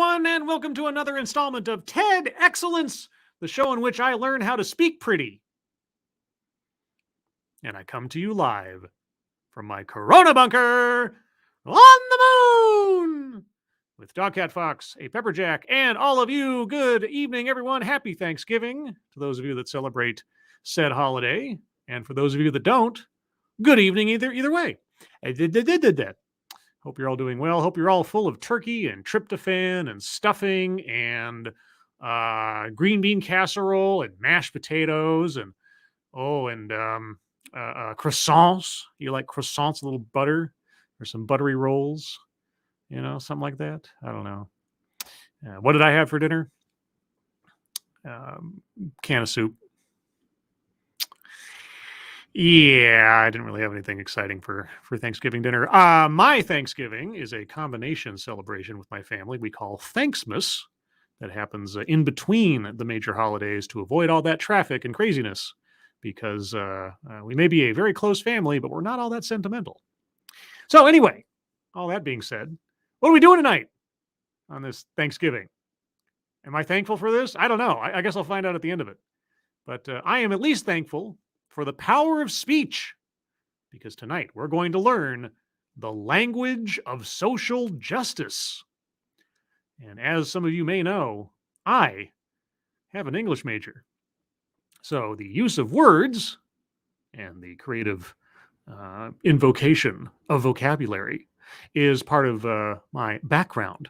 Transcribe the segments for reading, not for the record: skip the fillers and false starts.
everyone, and welcome to another installment of TED Excellence, the show in which I learn how to speak pretty. And I come to you live from my Corona bunker on the moon with Dogcat Fox, a Pepperjack, and all of you. Good evening, everyone. Happy Thanksgiving to those of you that celebrate said holiday. And for those of you that don't, good evening either way. Hope you're all doing well. Hope you're all full of turkey and tryptophan and stuffing and green bean casserole and mashed potatoes and croissants. You like croissants, a little butter or some buttery rolls, something like that. I don't know. What did I have for dinner? Can of soup. Yeah, I didn't really have anything exciting for Thanksgiving dinner. My Thanksgiving is a combination celebration with my family we call Thanksmas. That happens in between the major holidays to avoid all that traffic and craziness because we may be a very close family, but we're not all that sentimental. So anyway, all that being said, what are we doing tonight on this Thanksgiving? Am I thankful for this? I don't know. I guess I'll find out at the end of it. But I am at least thankful for the power of speech, because tonight we're going to learn the language of social justice. And as some of you may know, I have an English major. So the use of words and the creative invocation of vocabulary is part of my background.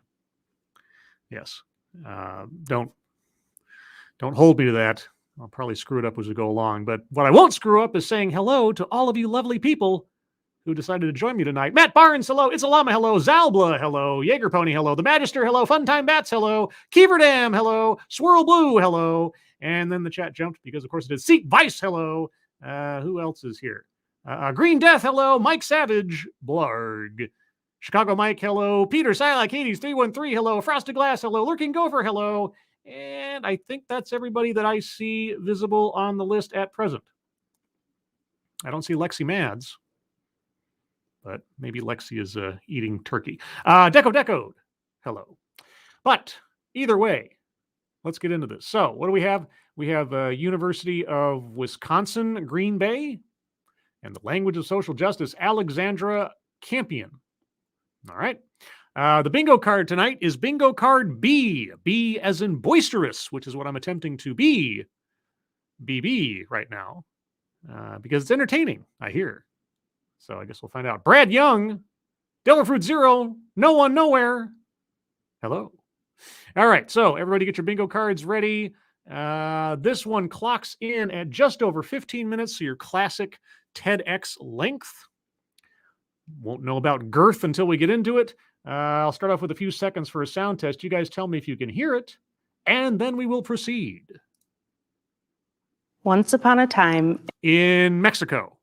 Yes. Don't hold me to that. I'll probably screw it up as we go along. But what I won't screw up is saying hello to all of you lovely people who decided to join me tonight. Matt Barnes, hello. It's a Llama, hello. Zalbla, hello. Jaeger Pony, hello. The Magister, hello. Funtime Bats, hello. Keeverdam, hello. Swirl Blue, hello. And then the chat jumped because, of course, it is Seek Vice, hello. Who else is here? Green Death, hello. Mike Savage, Blarg. Chicago Mike, hello. Peter Silak, Hades 313, hello. Frosted Glass, hello. Lurking Gopher, hello. And I think that's everybody that I see visible on the list at present. I don't see Lexi Mads, but maybe Lexi is eating turkey. Decode, hello. But either way, let's get into this. So what do we have? We have University of Wisconsin, Green Bay, and the language of social justice, Alexandra Campion. All right. The bingo card tonight is bingo card B. B as in boisterous, which is what I'm attempting to be BB right now because it's entertaining, I hear. So I guess we'll find out. Brad Young, Delafruit Zero, No One Nowhere. Hello. All right. So everybody get your bingo cards ready. This one clocks in at just over 15 minutes. So your classic TEDx length. Won't know about girth until we get into it. I'll start off with a few seconds for a sound test. You guys tell me if you can hear it, and then we will proceed. Once upon a time in Mexico,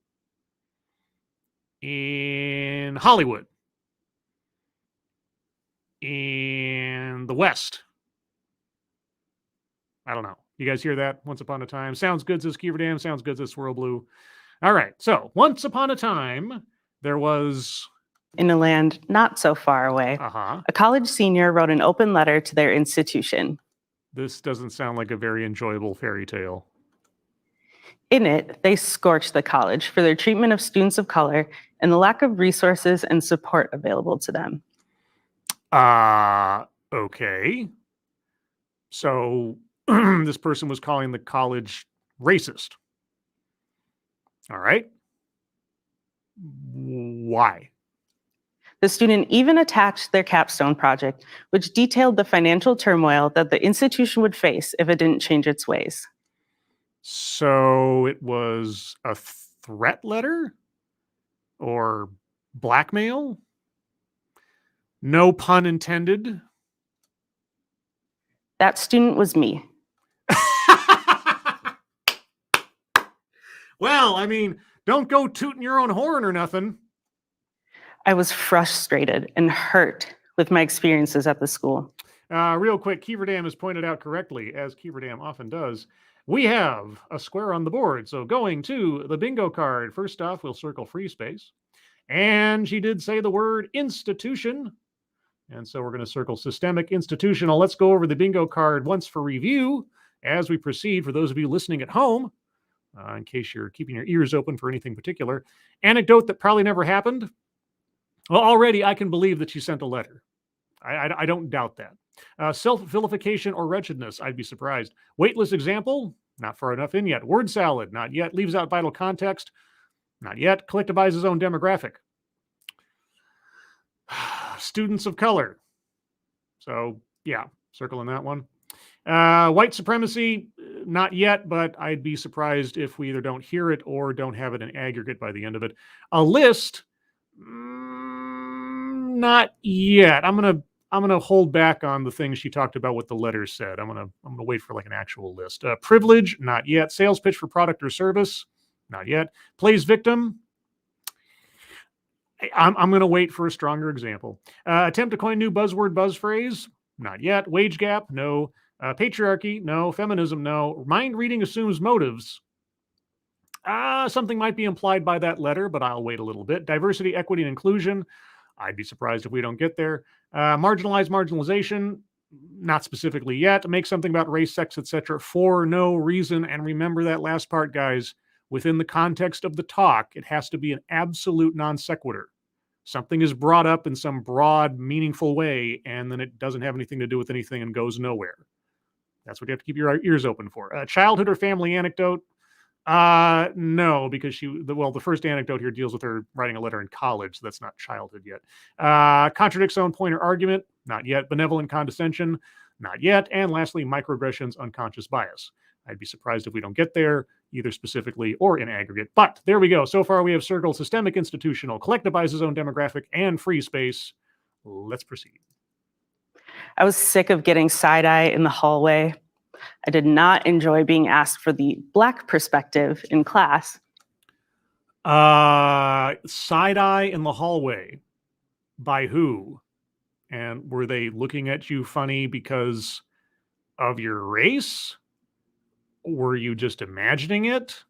in Hollywood, in the West. I don't know. You guys hear that? Once upon a time. Sounds good, says Keeverdam. Sounds good, says Swirl Blue. All right. So once upon a time, there was... in a land not so far away, a college senior wrote an open letter to their institution. This doesn't sound like a very enjoyable fairy tale. In it, they scorched the college for their treatment of students of color and the lack of resources and support available to them. Okay. So this person was calling the college racist. All right. Why? The student even attached their capstone project, which detailed the financial turmoil that the institution would face if it didn't change its ways. So it was a threat letter or blackmail? No pun intended. That student was me. Well, I mean, don't go tooting your own horn or nothing. I was frustrated and hurt with my experiences at the school. Real quick, Keeverdam has pointed out correctly, as Keeverdam often does, we have a square on the board. So going to the bingo card, first off, we'll circle free space. And she did say the word institution. And so we're going to circle systemic, institutional. Let's go over the bingo card once for review as we proceed for those of you listening at home, in case you're keeping your ears open for anything particular. Anecdote that probably never happened. Well, already I can believe that she sent a letter. I don't doubt that. Self-vilification or wretchedness, I'd be surprised. Weightless example, not far enough in yet. Word salad, not yet. Leaves out vital context, not yet. Collectivizes own demographic. Students of color. So, yeah, circling that one. White supremacy, not yet, but I'd be surprised if we either don't hear it or don't have it in aggregate by the end of it. A list, not yet. I'm gonna hold back on the things she talked about what the letters said. I'm gonna wait for like an actual list. Privilege, not yet. Sales pitch for product or service, not yet. Plays victim. I'm going to wait for a stronger example. Attempt to coin new buzzword, buzz phrase, not yet. Wage gap, no. Patriarchy, no. Feminism, no. Mind reading assumes motives. Something might be implied by that letter, but I'll wait a little bit. Diversity, equity, and inclusion. I'd be surprised if we don't get there. Marginalization, not specifically yet. Make something about race, sex, etc. for no reason. And remember that last part, guys. Within the context of the talk, it has to be an absolute non sequitur. Something is brought up in some broad, meaningful way, and then it doesn't have anything to do with anything and goes nowhere. That's what you have to keep your ears open for. Childhood or family anecdote? No, because the first anecdote here deals with her writing a letter in college. So that's not childhood yet. Contradicts own point or argument? Not yet. Benevolent condescension? Not yet. And lastly, microaggressions, unconscious bias. I'd be surprised if we don't get there, either specifically or in aggregate. But there we go. So far, we have circled systemic, institutional, collectivizes own demographic, and free space. Let's proceed. I was sick of getting side-eye in the hallway. I did not enjoy being asked for the Black perspective in class. Side-eye in the hallway. By who? And were they looking at you funny because of your race? Were you just imagining it?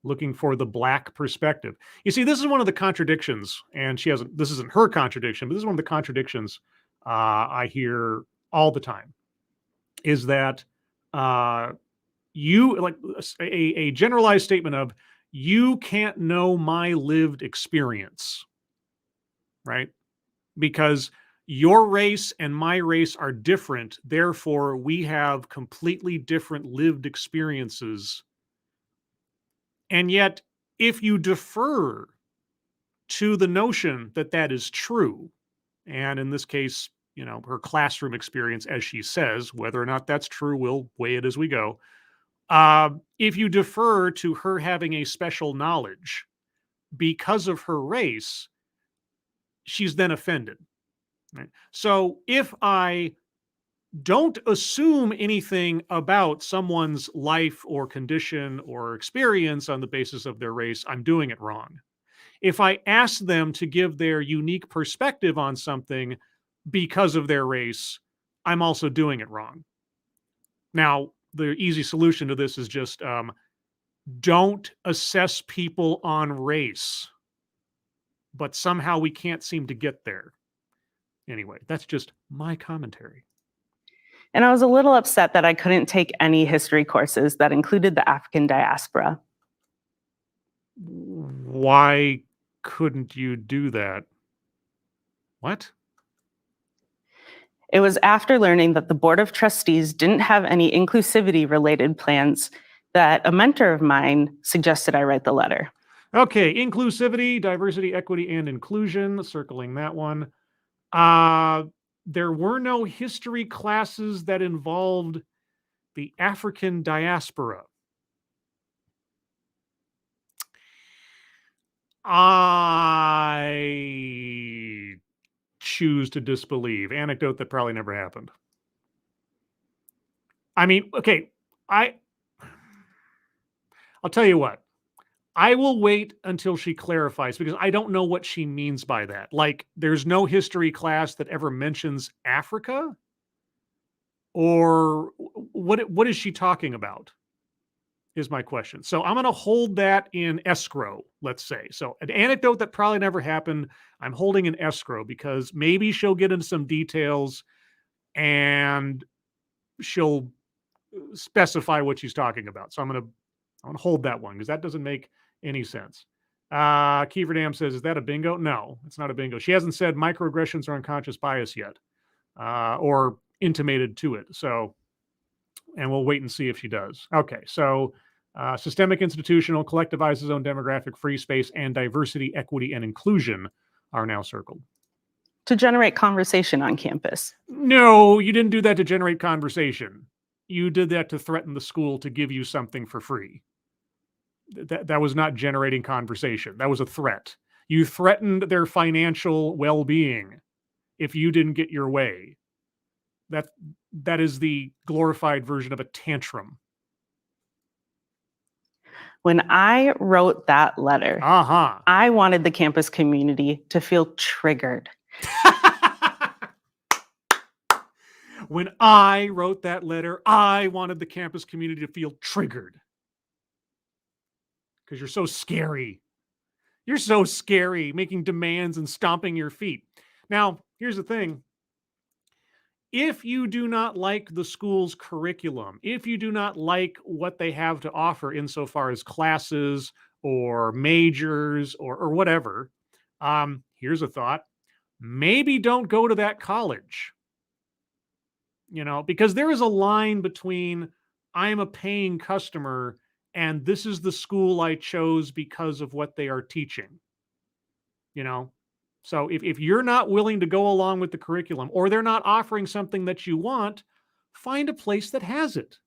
Looking for the Black perspective. You see, this is one of the contradictions, and this isn't her contradiction, but this is one of the contradictions I hear all the time, is that you, like a generalized statement of, you can't know my lived experience, right? Because your race and my race are different. Therefore, we have completely different lived experiences. And yet, if you defer to the notion that that is true, and in this case, her classroom experience, as she says, whether or not that's true, we'll weigh it as we go. If you defer to her having a special knowledge because of her race, she's then offended. Right? So if I don't assume anything about someone's life or condition or experience on the basis of their race, I'm doing it wrong. If I ask them to give their unique perspective on something because of their race, I'm also doing it wrong. Now, the easy solution to this is just don't assess people on race. But somehow we can't seem to get there. Anyway, that's just my commentary. And I was a little upset that I couldn't take any history courses that included the African diaspora. Why couldn't you do that? What? It was after learning that the Board of Trustees didn't have any inclusivity-related plans that a mentor of mine suggested I write the letter. Okay, inclusivity, diversity, equity, and inclusion, circling that one. There were no history classes that involved the African diaspora. I choose to disbelieve. Anecdote that probably never happened. I mean, okay, I'll tell you what. I will wait until she clarifies because I don't know what she means by that. Like, there's no history class that ever mentions Africa? Or what is she talking about? is my question. So I'm going to hold that in escrow, let's say. So an anecdote that probably never happened, I'm holding in escrow because maybe she'll get into some details and she'll specify what she's talking about. So I'm going to hold that one because that doesn't make any sense. Kiefer Dam says, is that a bingo? No, it's not a bingo. She hasn't said microaggressions or unconscious bias yet, or intimated to it. So, and we'll wait and see if she does. Okay, so systemic, institutional, collectivizes own demographic, free space, and diversity, equity, and inclusion are now circled. To generate conversation on campus. No, you didn't do that to generate conversation. You did that to threaten the school to give you something for free. That was not generating conversation. That was a threat. You threatened their financial well-being if you didn't get your way. That is the glorified version of a tantrum. When I wrote that letter, I wanted the campus community to feel triggered. When I wrote that letter, I wanted the campus community to feel triggered. Because you're so scary. You're so scary, making demands and stomping your feet. Now, here's the thing. If you do not like the school's curriculum, if you do not like what they have to offer insofar as classes or majors or whatever, here's a thought. Maybe don't go to that college. Because there is a line between I'm a paying customer and this is the school I chose because of what they are teaching. So if you're not willing to go along with the curriculum or they're not offering something that you want, find a place that has it.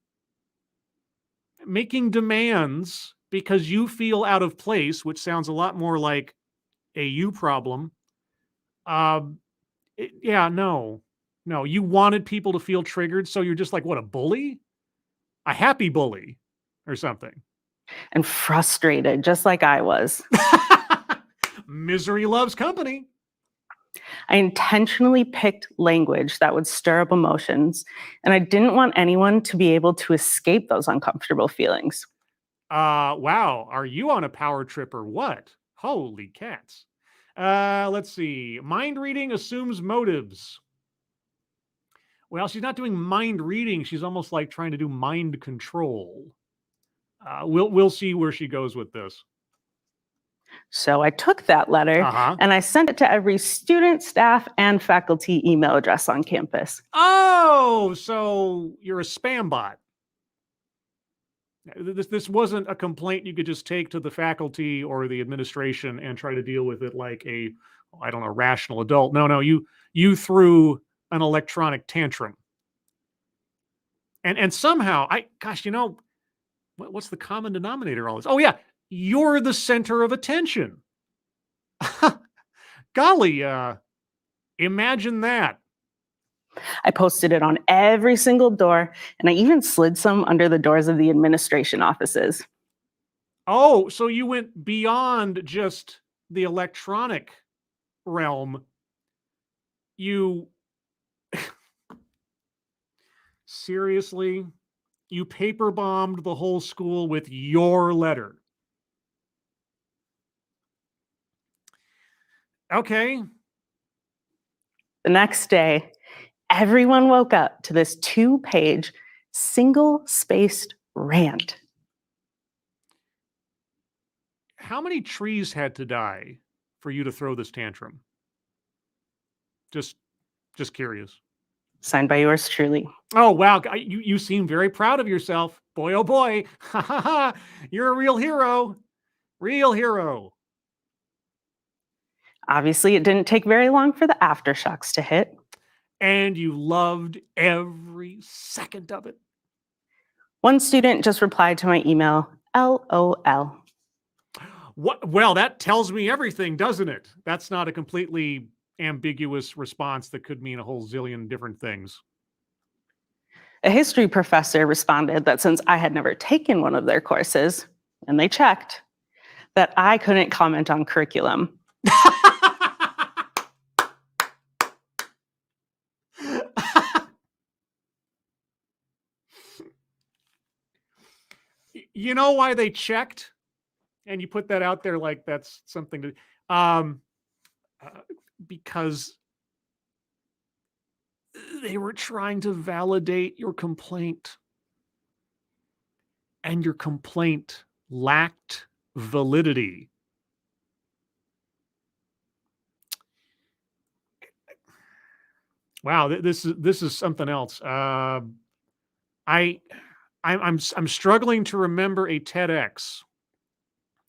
Making demands because you feel out of place, which sounds a lot more like a you problem. No. You wanted people to feel triggered, so you're just like, what, a bully? A happy bully or something. And frustrated, just like I was. Misery loves company. I intentionally picked language that would stir up emotions, and I didn't want anyone to be able to escape those uncomfortable feelings. Wow. Are you on a power trip or what? Holy cats. Let's see. Mind reading assumes motives. Well, she's not doing mind reading. She's almost like trying to do mind control. We'll see where she goes with this. So I took that letter and I sent it to every student, staff, and faculty email address on campus. Oh, so you're a spam bot. This wasn't a complaint you could just take to the faculty or the administration and try to deal with it like a, I don't know, rational adult. No, you threw an electronic tantrum. And somehow, what's the common denominator in all this? Oh yeah, you're the center of attention. Golly, imagine that. I posted it on every single door, and I even slid some under the doors of the administration offices. Oh, so you went beyond just the electronic realm. You seriously, you paper bombed the whole school with your letter. Okay. The next day, everyone woke up to this 2-page, single-spaced rant. How many trees had to die for you to throw this tantrum? Just curious. Signed by yours truly. Oh, wow. You seem very proud of yourself. Boy, oh boy. You're a real hero. Real hero. Obviously, it didn't take very long for the aftershocks to hit. And you loved every second of it. One student just replied to my email, LOL. What? Well, that tells me everything, doesn't it? That's not a completely ambiguous response that could mean a whole zillion different things. A history professor responded that since I had never taken one of their courses, and they checked, that I couldn't comment on curriculum. You know why they checked? And you put that out there like that's something to, um, because they were trying to validate your complaint, and your complaint lacked validity. Wow, this is something else. I I'm struggling to remember a TEDx,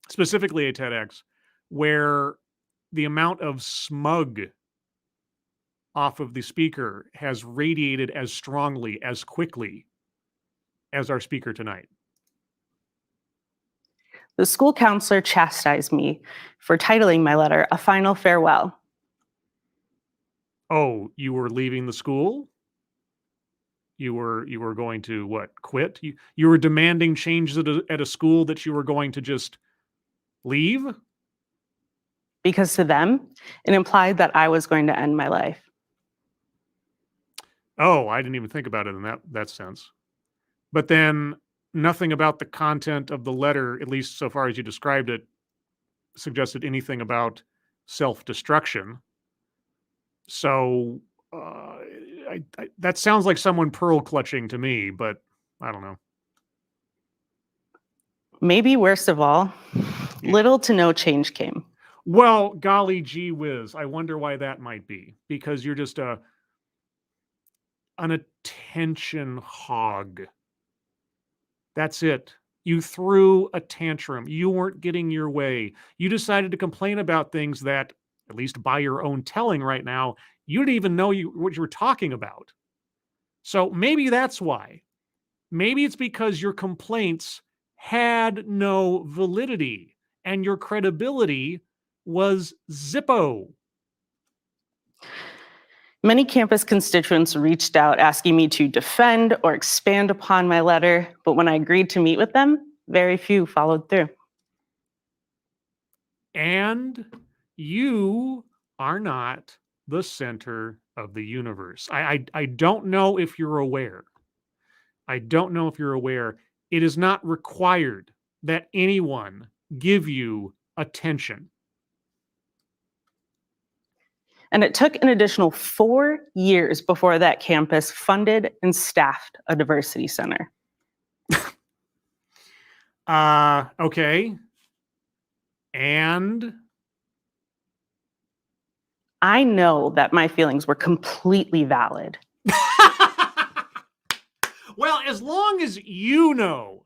specifically a TEDx, where the amount of smug off of the speaker has radiated as strongly, as quickly as our speaker tonight. The school counselor chastised me for titling my letter A Final Farewell. Oh, you were leaving the school? You were going to what? Quit? You were demanding changes at a school that you were going to just leave? Because to them, it implied that I was going to end my life. Oh, I didn't even think about it in that sense. But then nothing about the content of the letter, at least so far as you described it, suggested anything about self-destruction. So that sounds like someone pearl clutching to me, but I don't know. Maybe worst of all, little to no change came. Well, golly gee whiz, I wonder why that might be. Because you're just an attention hog. That's it. You threw a tantrum. You weren't getting your way. You decided to complain about things that, at least by your own telling right now, you didn't even know what you were talking about. So maybe that's why. Maybe it's because your complaints had no validity and your credibility was Zippo. Many campus constituents reached out asking me to defend or expand upon my letter, but when I agreed to meet with them, very few followed through. And you are not the center of the universe. I don't know if you're aware. I don't know if you're aware. It is not required that anyone give you attention. And it took an additional 4 years before that campus funded and staffed a diversity center. Okay. And I know that my feelings were completely valid. well, as long as you know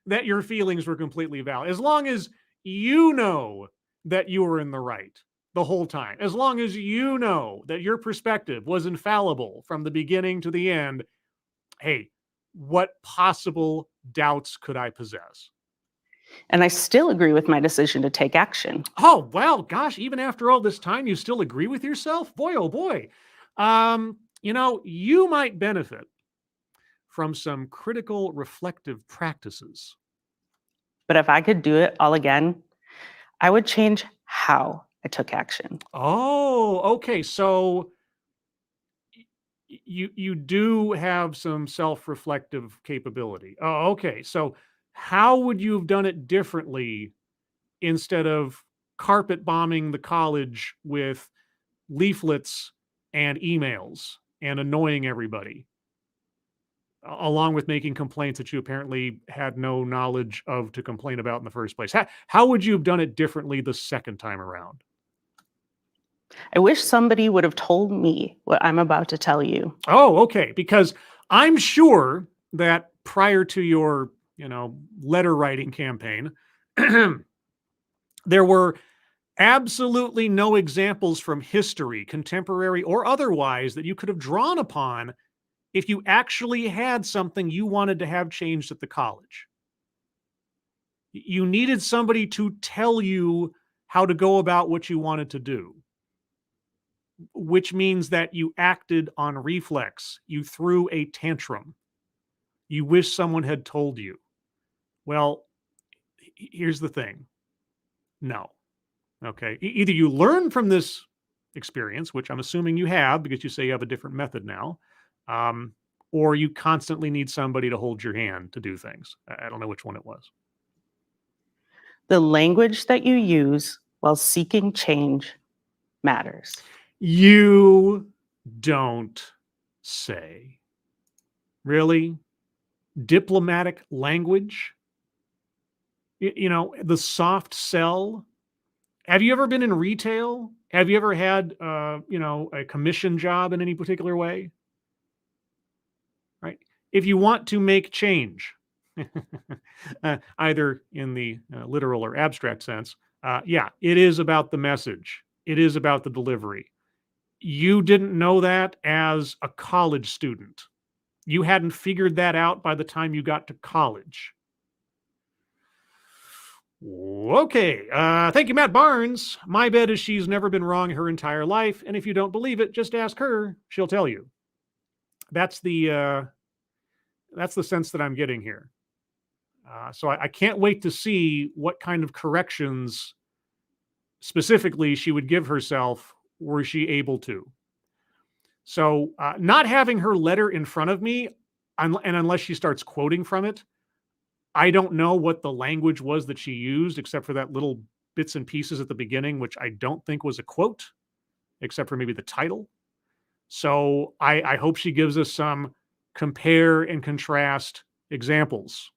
that your feelings were completely valid, as long as you know that you were in the right the whole time, as long as you know that your perspective was infallible from the beginning to the end, hey, what possible doubts could I possess? And I still agree with my decision to take action. Oh, well, gosh, even after all this time, you still agree with yourself? Boy, oh boy. You might benefit from some critical reflective practices. But if I could do it all again, I would change how I took action. Oh, okay. So you do have some self-reflective capability. Oh, okay. So how would you have done it differently instead of carpet bombing the college with leaflets and emails and annoying everybody, along with making complaints that you apparently had no knowledge of to complain about in the first place? How would you have done it differently the second time around? I wish somebody would have told me what I'm about to tell you. Oh, okay. Because I'm sure that prior to your, letter writing campaign, there were absolutely no examples from history, contemporary or otherwise, that you could have drawn upon if you actually had something you wanted to have changed at the college. You needed somebody to tell you how to go about what you wanted to do, which means that you acted on reflex. You threw a tantrum. You wish someone had told you. Well, here's the thing. No. Okay. Either you learn from this experience, which I'm assuming you have because you say you have a different method now, or you constantly need somebody to hold your hand to do things. I don't know which one it was. The language that you use while seeking change matters. You don't say. Really? Diplomatic language? The soft sell. Have you ever been in retail? Have you ever had, a commission job in any particular way? Right? If you want to make change, either in the literal or abstract sense, yeah, it is about the message. It is about the delivery. You didn't know that as a college student. You hadn't figured that out by the time you got to college. Okay. Thank you, Matt Barnes. My bet is she's never been wrong her entire life. And if you don't believe it, just ask her. She'll tell you. That's the sense that I'm getting here. So I can't wait to see what kind of corrections specifically she would give herself were she able to. So not having her letter in front of me, and unless she starts quoting from it, I don't know what the language was that she used, except for that little bits and pieces at the beginning, which I don't think was a quote, except for maybe the title. So I hope she gives us some compare and contrast examples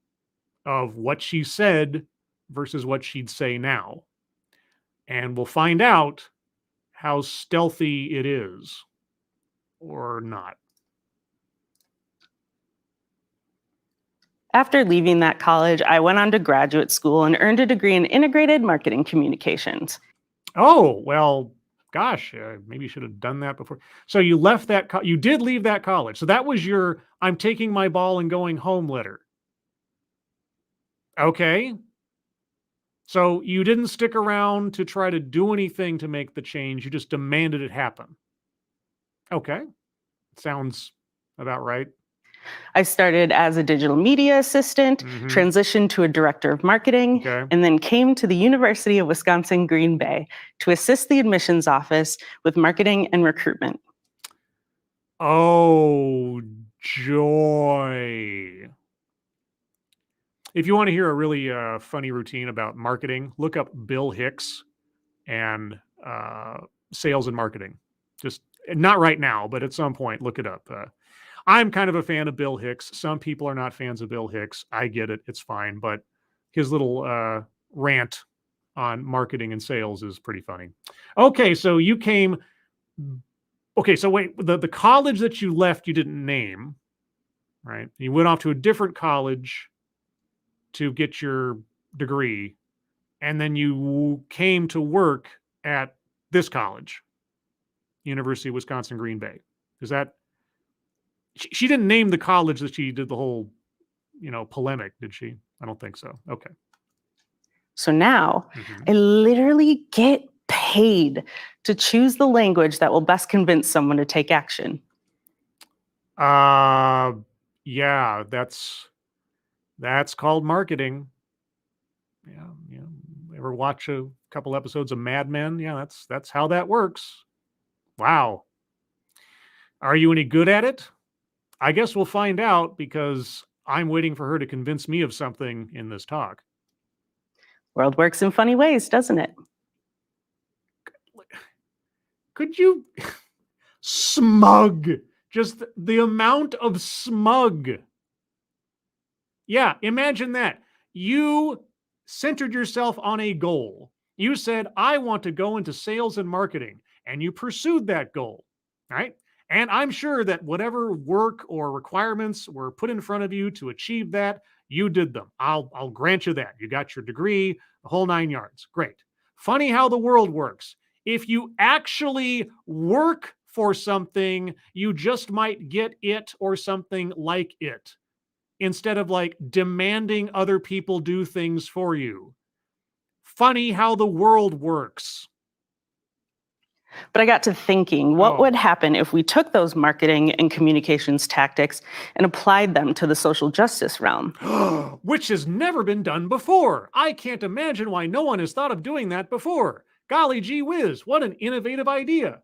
of what she said versus what she'd say now. And we'll find out how stealthy it is or not. After leaving that college, I went on to graduate school and earned a degree in integrated marketing communications. Oh, well, gosh, maybe you should have done that before. So you left that, you did leave that college. So that was your, I'm taking my ball and going home letter. Okay. So you didn't stick around to try to do anything to make the change. You just demanded it happen. Okay. Sounds about right. I started as a digital media assistant, transitioned to a director of marketing, and then came to the University of Wisconsin-Green Bay to assist the admissions office with marketing and recruitment. Oh, joy. If you want to hear a really funny routine about marketing, look up Bill Hicks and sales and marketing. Just not right now, but at some point, look it up. I'm kind of a fan of Bill Hicks. Some people are not fans of Bill Hicks. I get it. It's fine. But his little rant on marketing and sales is pretty funny. Okay, so you came. Okay, so wait, the college that you left, you didn't name, right? You went off to a different college to get your degree, and then you came to work at this college, University of Wisconsin-Green Bay. Is that? She didn't name the college that she did the whole, polemic, did she? I don't think so. Okay. So now I literally get paid to choose the language that will best convince someone to take action. Yeah, that's called marketing. Yeah. Ever watch a couple episodes of Mad Men? Yeah, that's how that works. Wow. Are you any good at it? I guess we'll find out because I'm waiting for her to convince me of something in this talk. World works in funny ways, doesn't it? Could you smug? Just the amount of smug. Yeah, imagine that. You centered yourself on a goal. You said, I want to go into sales and marketing, and you pursued that goal, right? And I'm sure that whatever work or requirements were put in front of you to achieve that, you did them. I'll grant you that. You got your degree, the whole 9 yards. Great. Funny how the world works. If you actually work for something, you just might get it or something like it, instead of like demanding other people do things for you. Funny how the world works. But I got to thinking, what would happen if we took those marketing and communications tactics and applied them to the social justice realm? Which has never been done before. I can't imagine why no one has thought of doing that before. Golly gee whiz, what an innovative idea.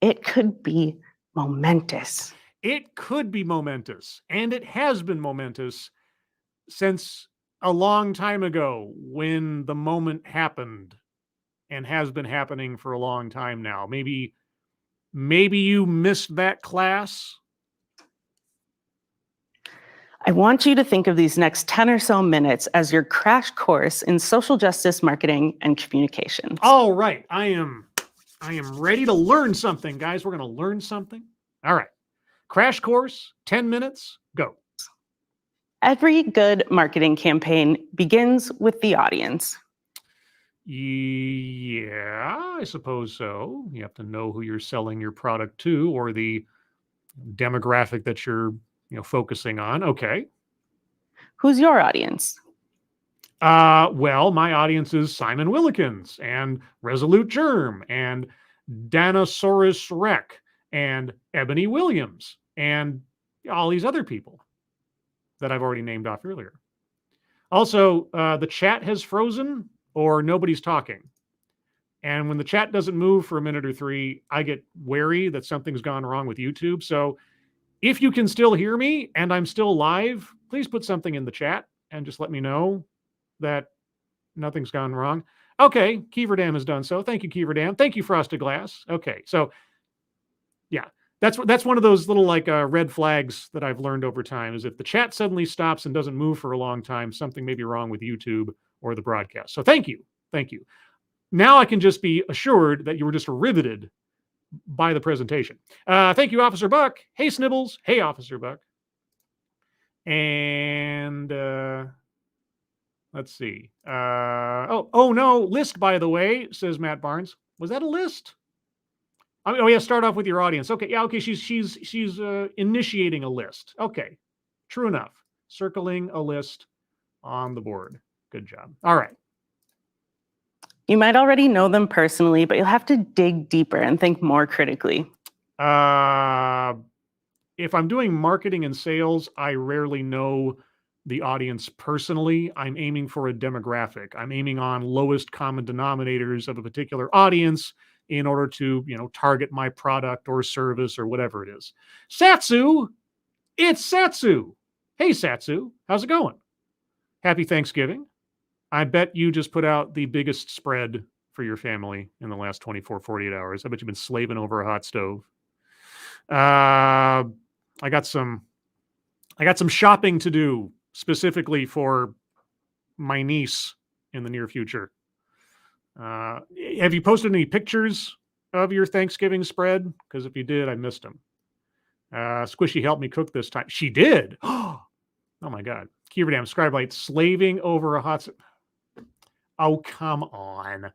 It could be momentous. It could be momentous, and it has been momentous since a long time ago when the moment happened and has been happening for a long time now. Maybe you missed that class. I want you to think of these next 10 or so minutes as your crash course in social justice marketing and communications. All right. I am ready to learn something, guys. We're going to learn something. All right. Crash course, 10 minutes, go. Every good marketing campaign begins with the audience. Yeah, I suppose so. You have to know who you're selling your product to or the demographic that you're, focusing on. Okay. Who's your audience? Well, my audience is Simon Willikins and Resolute Germ and Danosaurus Rec and Ebony Williams and all these other people that I've already named off earlier. Also, the chat has frozen or nobody's talking. And when the chat doesn't move for a minute or three, I get wary that something's gone wrong with YouTube. So if you can still hear me and I'm still live, please put something in the chat and just let me know that nothing's gone wrong. Okay, Keeverdam has done so. Thank you, Keeverdam. Thank you, Frosted Glass. Okay, so yeah, that's one of those little red flags that I've learned over time is if the chat suddenly stops and doesn't move for a long time, something may be wrong with YouTube or the broadcast. So thank you. Now I can just be assured that you were just riveted by the presentation. Thank you, Officer Buck. Hey, Snibbles. Hey, Officer Buck. And let's see. Oh no, list, by the way, says Matt Barnes. Was that a list? Oh yeah, start off with your audience. Okay, yeah, okay, she's initiating a list. Okay, true enough. Circling a list on the board. Good job. All right. You might already know them personally, but you'll have to dig deeper and think more critically. If I'm doing marketing and sales, I rarely know the audience personally. I'm aiming for a demographic. I'm aiming on lowest common denominators of a particular audience in order to, target my product or service or whatever it is. Satsu, it's Satsu. Hey, Satsu, how's it going? Happy Thanksgiving. I bet you just put out the biggest spread for your family in the last 24, 48 hours. I bet you've been slaving over a hot stove. I got some shopping to do specifically for my niece in the near future. Have you posted any pictures of your Thanksgiving spread? Because if you did, I missed them. Squishy helped me cook this time. She did. Oh my God. Keeverdam, Scribelight, slaving over a hot stove. Oh, come on.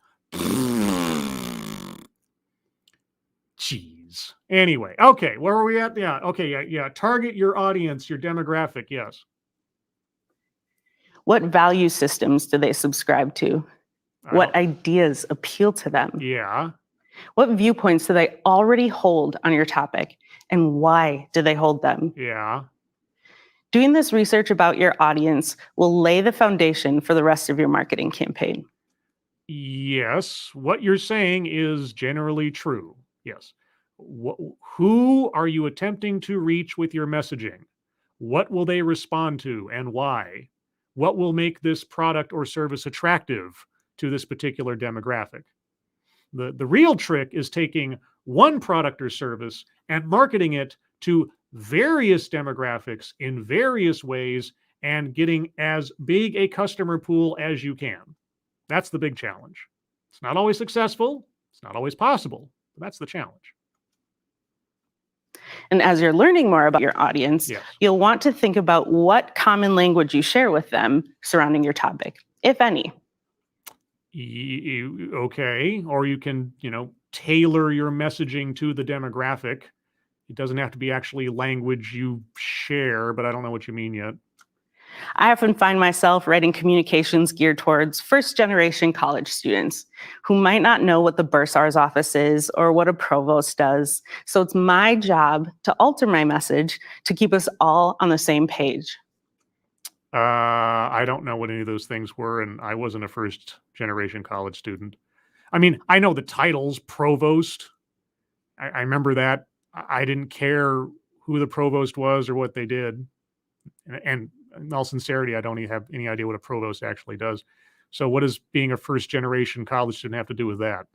Jeez. Anyway, okay, where are we at? Yeah, okay, yeah. Target your audience, your demographic, yes. What value systems do they subscribe to? What ideas appeal to them? Yeah. What viewpoints do they already hold on your topic, and why do they hold them? Yeah. Doing this research about your audience will lay the foundation for the rest of your marketing campaign. Yes, what you're saying is generally true. Yes. Who are you attempting to reach with your messaging? What will they respond to and why? What will make this product or service attractive to this particular demographic? The real trick is taking one product or service and marketing it to various demographics in various ways and getting as big a customer pool as you can. That's the big challenge. It's not always successful. It's not always possible, but that's the challenge. And as you're learning more about your audience, yes, you'll want to think about what common language you share with them surrounding your topic, if any. Okay, or you can, tailor your messaging to the demographic. It doesn't have to be actually language you share, but I don't know what you mean yet. I often find myself writing communications geared towards first-generation college students who might not know what the bursar's office is or what a provost does. So it's my job to alter my message to keep us all on the same page. I don't know what any of those things were, and I wasn't a first-generation college student. I mean, I know the titles, provost, I remember that. I didn't care who the provost was or what they did. And in all sincerity, I don't even have any idea what a provost actually does. So what does being a first generation college student have to do with that?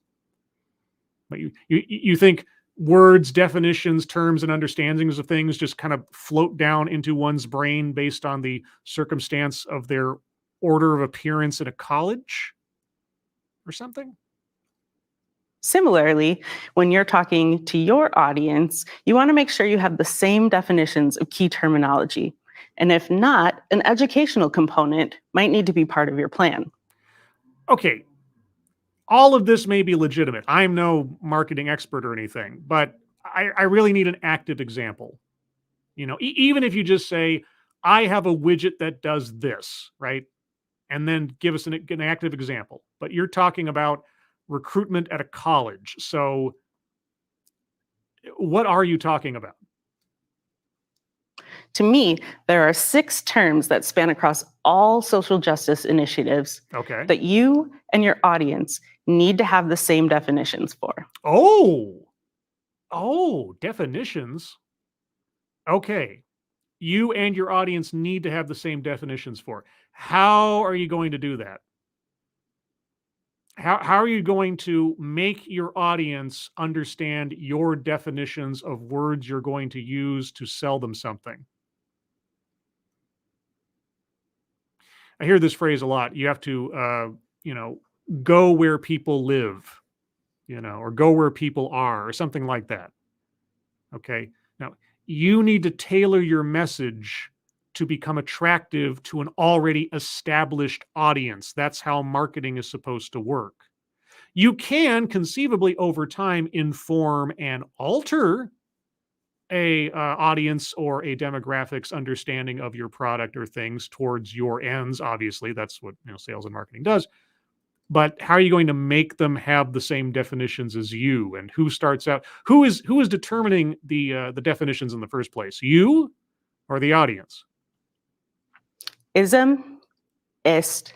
But you think words, definitions, terms, and understandings of things just kind of float down into one's brain based on the circumstance of their order of appearance at a college or something? Similarly, when you're talking to your audience, you want to make sure you have the same definitions of key terminology. And if not, an educational component might need to be part of your plan. Okay, all of this may be legitimate. I'm no marketing expert or anything, but I really need an active example. Even if you just say, I have a widget that does this, right? And then give us an active example. But you're talking about recruitment at a college. So what are you talking about? To me, there are 6 terms that span across all social justice initiatives that you and your audience need to have the same definitions for. Oh, definitions. Okay. You and your audience need to have the same definitions for. How are you going to do that? How are you going to make your audience understand your definitions of words you're going to use to sell them something? I hear this phrase a lot. You have to, go where people live, or go where people are, or something like that. Okay. Now, you need to tailor your message to become attractive to an already established audience. That's how marketing is supposed to work. You can conceivably over time inform and alter a audience or a demographics understanding of your product or things towards your ends. Obviously, that's what sales and marketing does. But how are you going to make them have the same definitions as you? And who starts out? Who is determining the definitions in the first place? You or the audience? Ism, ist,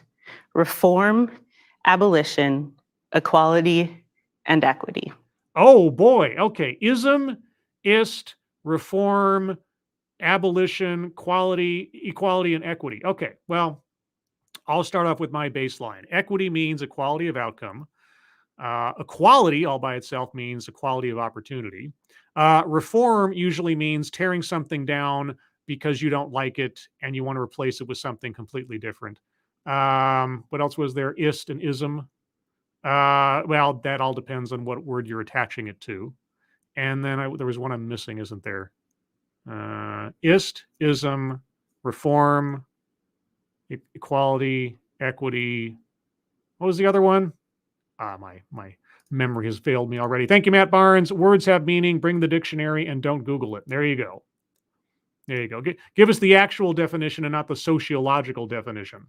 reform, abolition, equality, and equity. Oh boy. Okay. Ism, ist, reform, abolition, equality, and equity. Okay. Well, I'll start off with my baseline. Equity means equality of outcome. Equality all by itself means equality of opportunity. Reform usually means tearing something down because you don't like it and you want to replace it with something completely different. What else was there? Ist and ism. Well, that all depends on what word you're attaching it to. And then there was one I'm missing, isn't there? Ist, ism, reform, equality, equity. What was the other one? My memory has failed me already. Thank you, Matt Barnes. Words have meaning. Bring the dictionary and don't Google it. There you go. There you go. Give us the actual definition and not the sociological definition.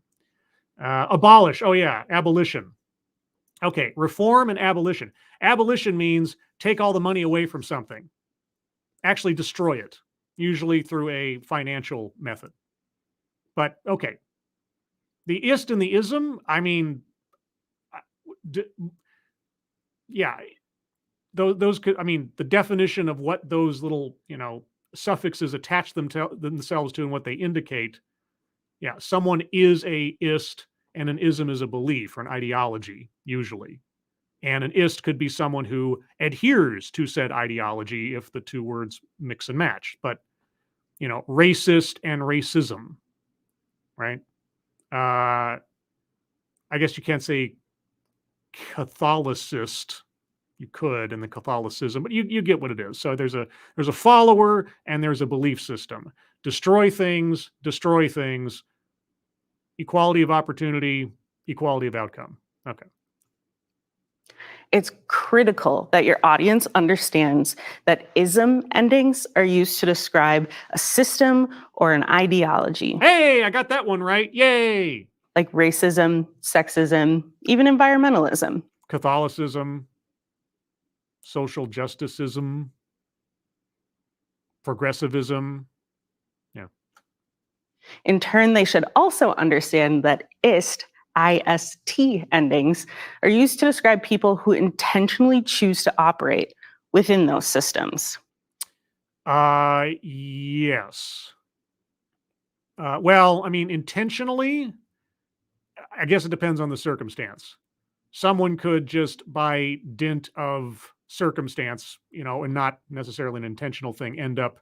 Abolish. Oh, yeah. Abolition. Okay. Reform and abolition. Abolition means take all the money away from something. Actually destroy it, usually through a financial method. But, okay. The ist and the ism, I mean, yeah, those could, I mean, the definition of what those little, suffixes attach themselves to and what they indicate. Yeah, someone is a ist and an ism is a belief or an ideology, usually. And an ist could be someone who adheres to said ideology if the two words mix and match. But, racist and racism, right? I guess you can't say Catholicist. You could in the Catholicism, but you get what it is. So there's a follower and there's a belief system. Destroy things, equality of opportunity, equality of outcome. Okay. It's critical that your audience understands that ism endings are used to describe a system or an ideology. Hey, I got that one right. Yay. Like racism, sexism, even environmentalism. Catholicism, social justiceism, progressivism. Yeah. In turn, they should also understand that ist endings are used to describe people who intentionally choose to operate within those systems? Yes. Well, I mean, intentionally, I guess it depends on the circumstance. Someone could just by dint of circumstance, and not necessarily an intentional thing, end up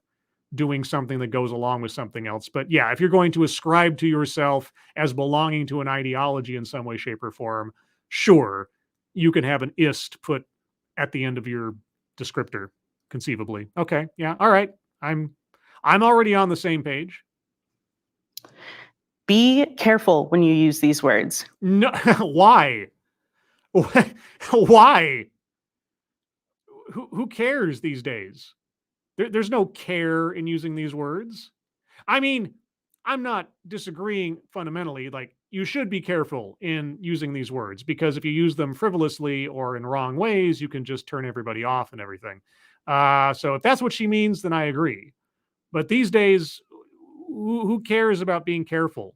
doing something that goes along with something else. But yeah, if you're going to ascribe to yourself as belonging to an ideology in some way, shape, or form, sure, you can have an ist put at the end of your descriptor, conceivably. Okay, yeah, all right. I'm already on the same page. Be careful when you use these words. No, why? Why? Who cares these days? There's no care in using these words. I mean, I'm not disagreeing fundamentally. Like, you should be careful in using these words because if you use them frivolously or in wrong ways, you can just turn everybody off and everything. So if that's what she means, then I agree. But these days, who cares about being careful?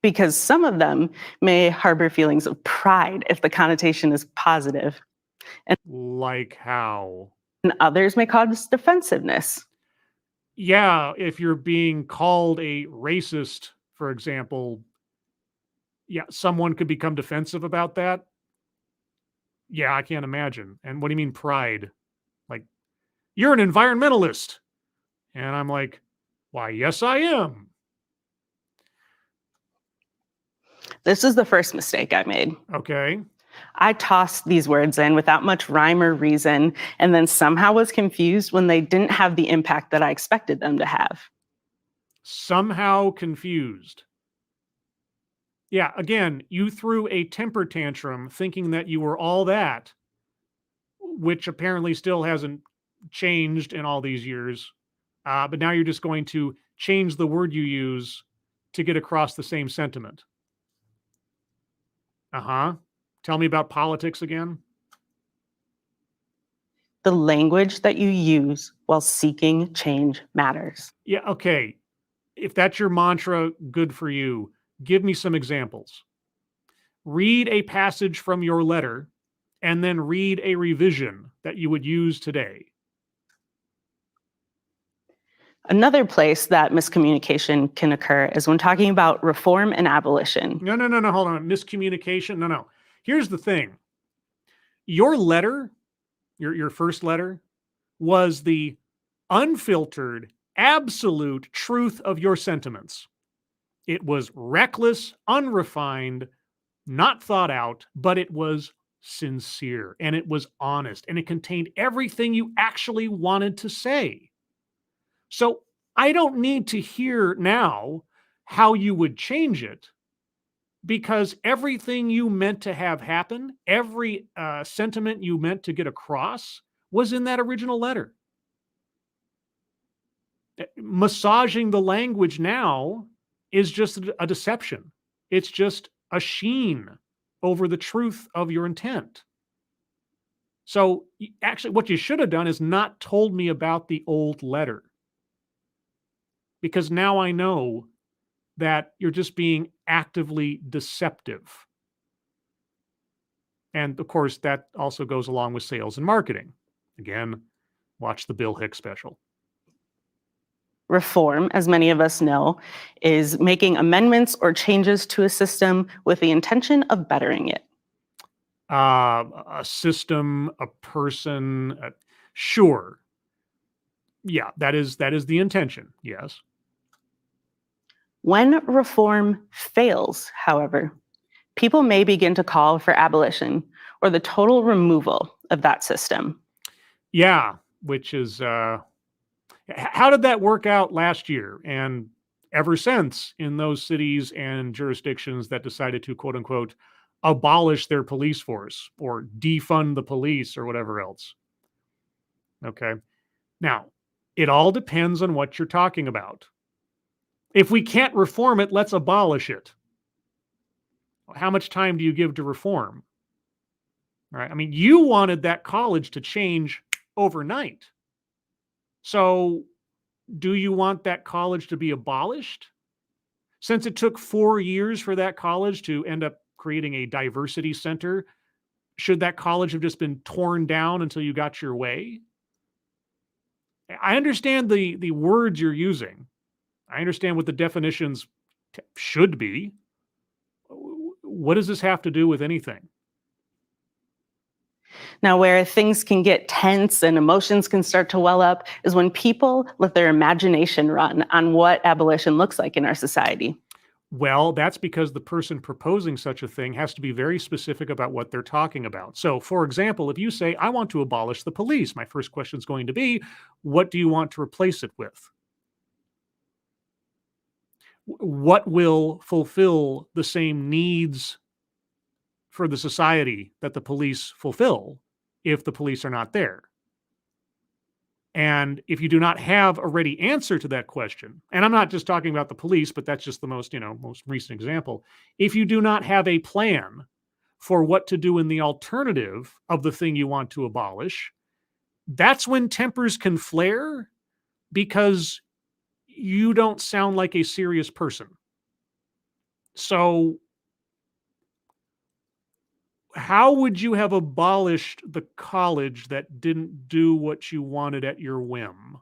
Because some of them may harbor feelings of pride if the connotation is positive. Like how? And others may cause defensiveness. Yeah, if you're being called a racist, for example, yeah, someone could become defensive about that. Yeah, I can't imagine. And what do you mean pride? Like, you're an environmentalist. And I'm like, why, yes, I am. This is the first mistake I made. Okay. I tossed these words in without much rhyme or reason, and then somehow was confused when they didn't have the impact that I expected them to have. Somehow confused. Yeah, again, you threw a temper tantrum thinking that you were all that, which apparently still hasn't changed in all these years. But now you're just going to change the word you use to get across the same sentiment. Uh-huh. Tell me about politics again. The language that you use while seeking change matters. Yeah, okay. If that's your mantra, good for you. Give me some examples. Read a passage from your letter and then read a revision that you would use today. Another place that miscommunication can occur is when talking about reform and abolition. No, hold on. Miscommunication? No. Here's the thing. Your letter, your first letter, was the unfiltered, absolute truth of your sentiments. It was reckless, unrefined, not thought out, but it was sincere and it was honest and it contained everything you actually wanted to say. So I don't need to hear now how you would change it because everything you meant to have happen, every sentiment you meant to get across was in that original letter. Massaging the language now is just a deception. It's just a sheen over the truth of your intent. So actually, what you should have done is not told me about the old letter. Because now I know that you're just being actively deceptive. And of course, that also goes along with sales and marketing. Again, watch the Bill Hicks special. Reform, as many of us know, is making amendments or changes to a system with the intention of bettering it. A system, a person, sure. Yeah, that is the intention, yes. When reform fails, however, people may begin to call for abolition or the total removal of that system. Yeah, which is, how did that work out last year? And ever since in those cities and jurisdictions that decided to, quote unquote, abolish their police force or defund the police or whatever else. Okay. Now, it all depends on what you're talking about. If we can't reform it, let's abolish it. How much time do you give to reform? All right. I mean, you wanted that college to change overnight. So, do you want that college to be abolished? Since it took 4 years for that college to end up creating a diversity center Should that college have just been torn down until you got your way? I understand the words you're using. I understand what the definitions should be. What does this have to do with anything? Now, where things can get tense and emotions can start to well up is when people let their imagination run on what abolition looks like in our society. Well, that's because the person proposing such a thing has to be very specific about what they're talking about. So, for example, if you say, I want to abolish the police, my first question is going to be, what do you want to replace it with? What will fulfill the same needs for the society that the police fulfill if the police are not there? And if you do not have a ready answer to that question, and I'm not just talking about the police, but that's just the most recent example. If you do not have a plan for what to do in the alternative of the thing you want to abolish, that's when tempers can flare because you don't sound like a serious person. So how would you have abolished the college that didn't do what you wanted at your whim?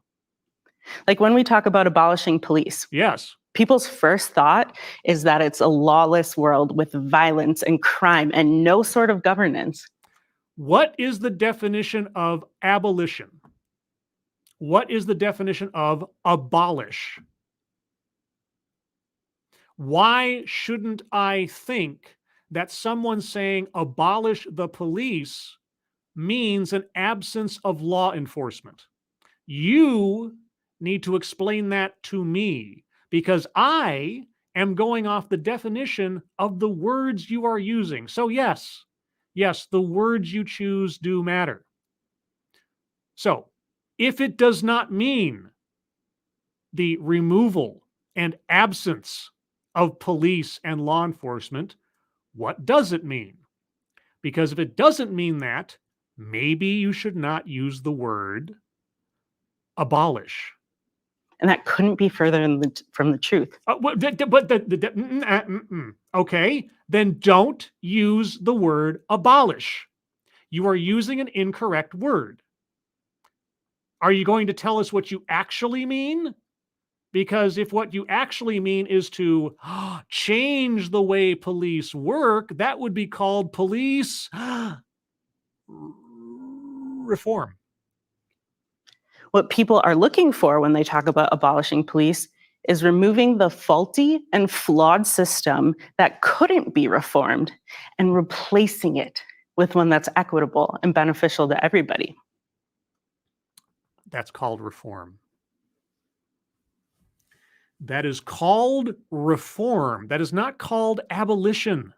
Like when we talk about abolishing police, yes, people's first thought is that it's a lawless world with violence and crime and no sort of governance. What is the definition of abolition? What is the definition of abolish? Why shouldn't I think that someone saying abolish the police means an absence of law enforcement? You need to explain that to me because I am going off the definition of the words you are using. So yes, the words you choose do matter. So if it does not mean the removal and absence of police and law enforcement, what does it mean? Because if it doesn't mean that, maybe you should not use the word abolish. And that couldn't be further from the truth. Okay, then don't use the word abolish. You are using an incorrect word. Are you going to tell us what you actually mean? Because if what you actually mean is to change the way police work, that would be called police reform. What people are looking for when they talk about abolishing police is removing the faulty and flawed system that couldn't be reformed and replacing it with one that's equitable and beneficial to everybody. That's called reform. That is called reform. That is not called abolition.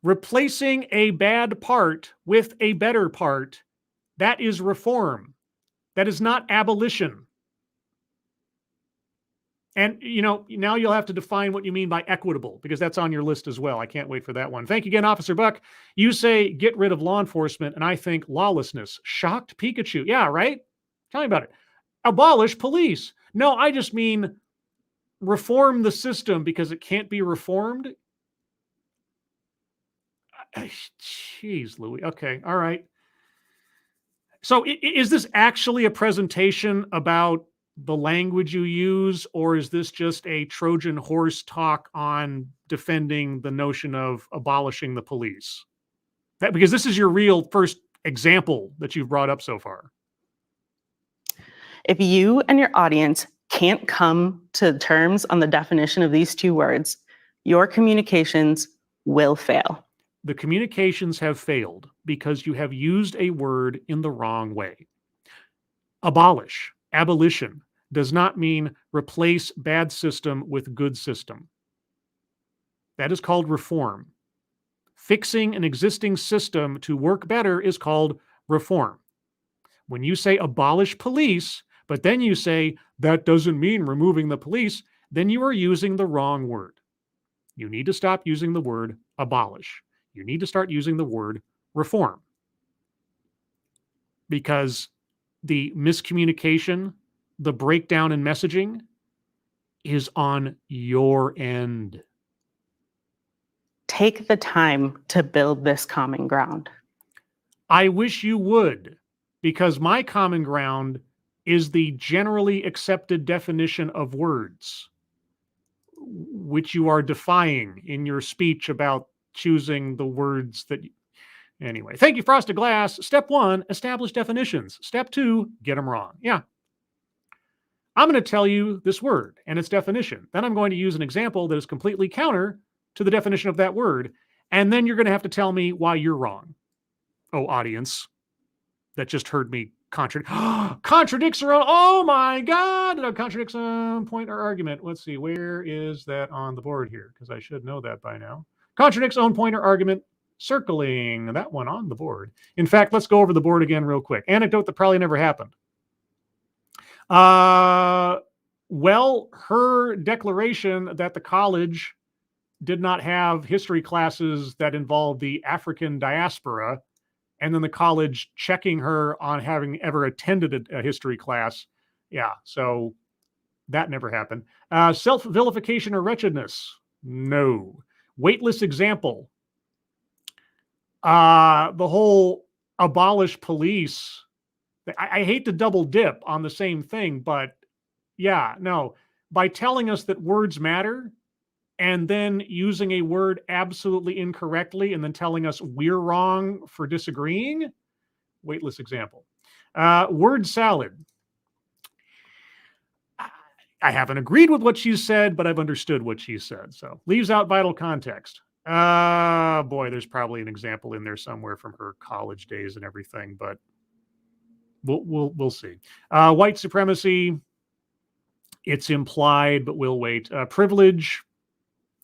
Replacing a bad part with a better part, that is reform. That is not abolition. And, now you'll have to define what you mean by equitable, because that's on your list as well. I can't wait for that one. Thank you again, Officer Buck. You say get rid of law enforcement, and I think lawlessness. Shocked Pikachu. Yeah, right? Tell me about it. Abolish police. No, I just mean reform the system because it can't be reformed. Jeez, Louis. Okay, all right. So is this actually a presentation about the language you use, or is this just a Trojan horse talk on defending the notion of abolishing the police? Because this is your real first example that you've brought up so far. If you and your audience can't come to terms on the definition of these two words, your communications will fail. The communications have failed because you have used a word in the wrong way. Abolish, abolition, does not mean replace bad system with good system. That is called reform. Fixing an existing system to work better is called reform. When you say abolish police, but then you say that doesn't mean removing the police, then you are using the wrong word. You need to stop using the word abolish. You need to start using the word reform. Because the miscommunication, the breakdown in messaging is on your end. take the time to build this common ground? I wish you would, because my common ground is the generally accepted definition of words, which you are defying in your speech about choosing the words that... Anyway, thank you, Frosted Glass. Step 1, establish definitions. Step 2, get them wrong. Yeah. I'm going to tell you this word and its definition. Then I'm going to use an example that is completely counter to the definition of that word. And then you're going to have to tell me why you're wrong. Oh, audience that just heard me contradicts her own... Oh my God. Contradicts a point or argument. Let's see. Where is that on the board here? Because I should know that by now. Contradicts own point or argument. Circling that one on the board. In fact, let's go over the board again real quick. Anecdote that probably never happened. Well, her declaration that the college did not have history classes that involved the African diaspora, and then the college checking her on having ever attended a history class. Yeah, so that never happened. Self-vilification or wretchedness. No. Weightless example. The whole abolish police. I hate to double dip on the same thing, but yeah, no. By telling us that words matter and then using a word absolutely incorrectly and then telling us we're wrong for disagreeing, weightless example. Word salad. I haven't agreed with what she said, but I've understood what she said. So leaves out vital context. Boy, there's probably an example in there somewhere from her college days and everything, but we'll see. White supremacy, it's implied, but we'll wait. Privilege,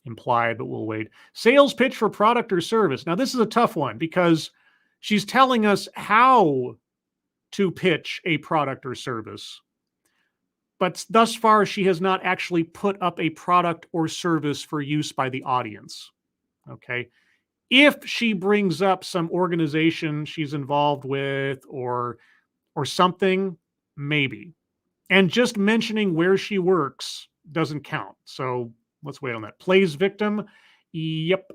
implied, but we'll wait. Sales pitch for product or service. Now, this is a tough one because she's telling us how to pitch a product or service, but thus far she has not actually put up a product or service for use by the audience. Okay. If she brings up some organization she's involved with or something, maybe. And just mentioning where she works doesn't count. So let's wait on that. Plays victim. Yep.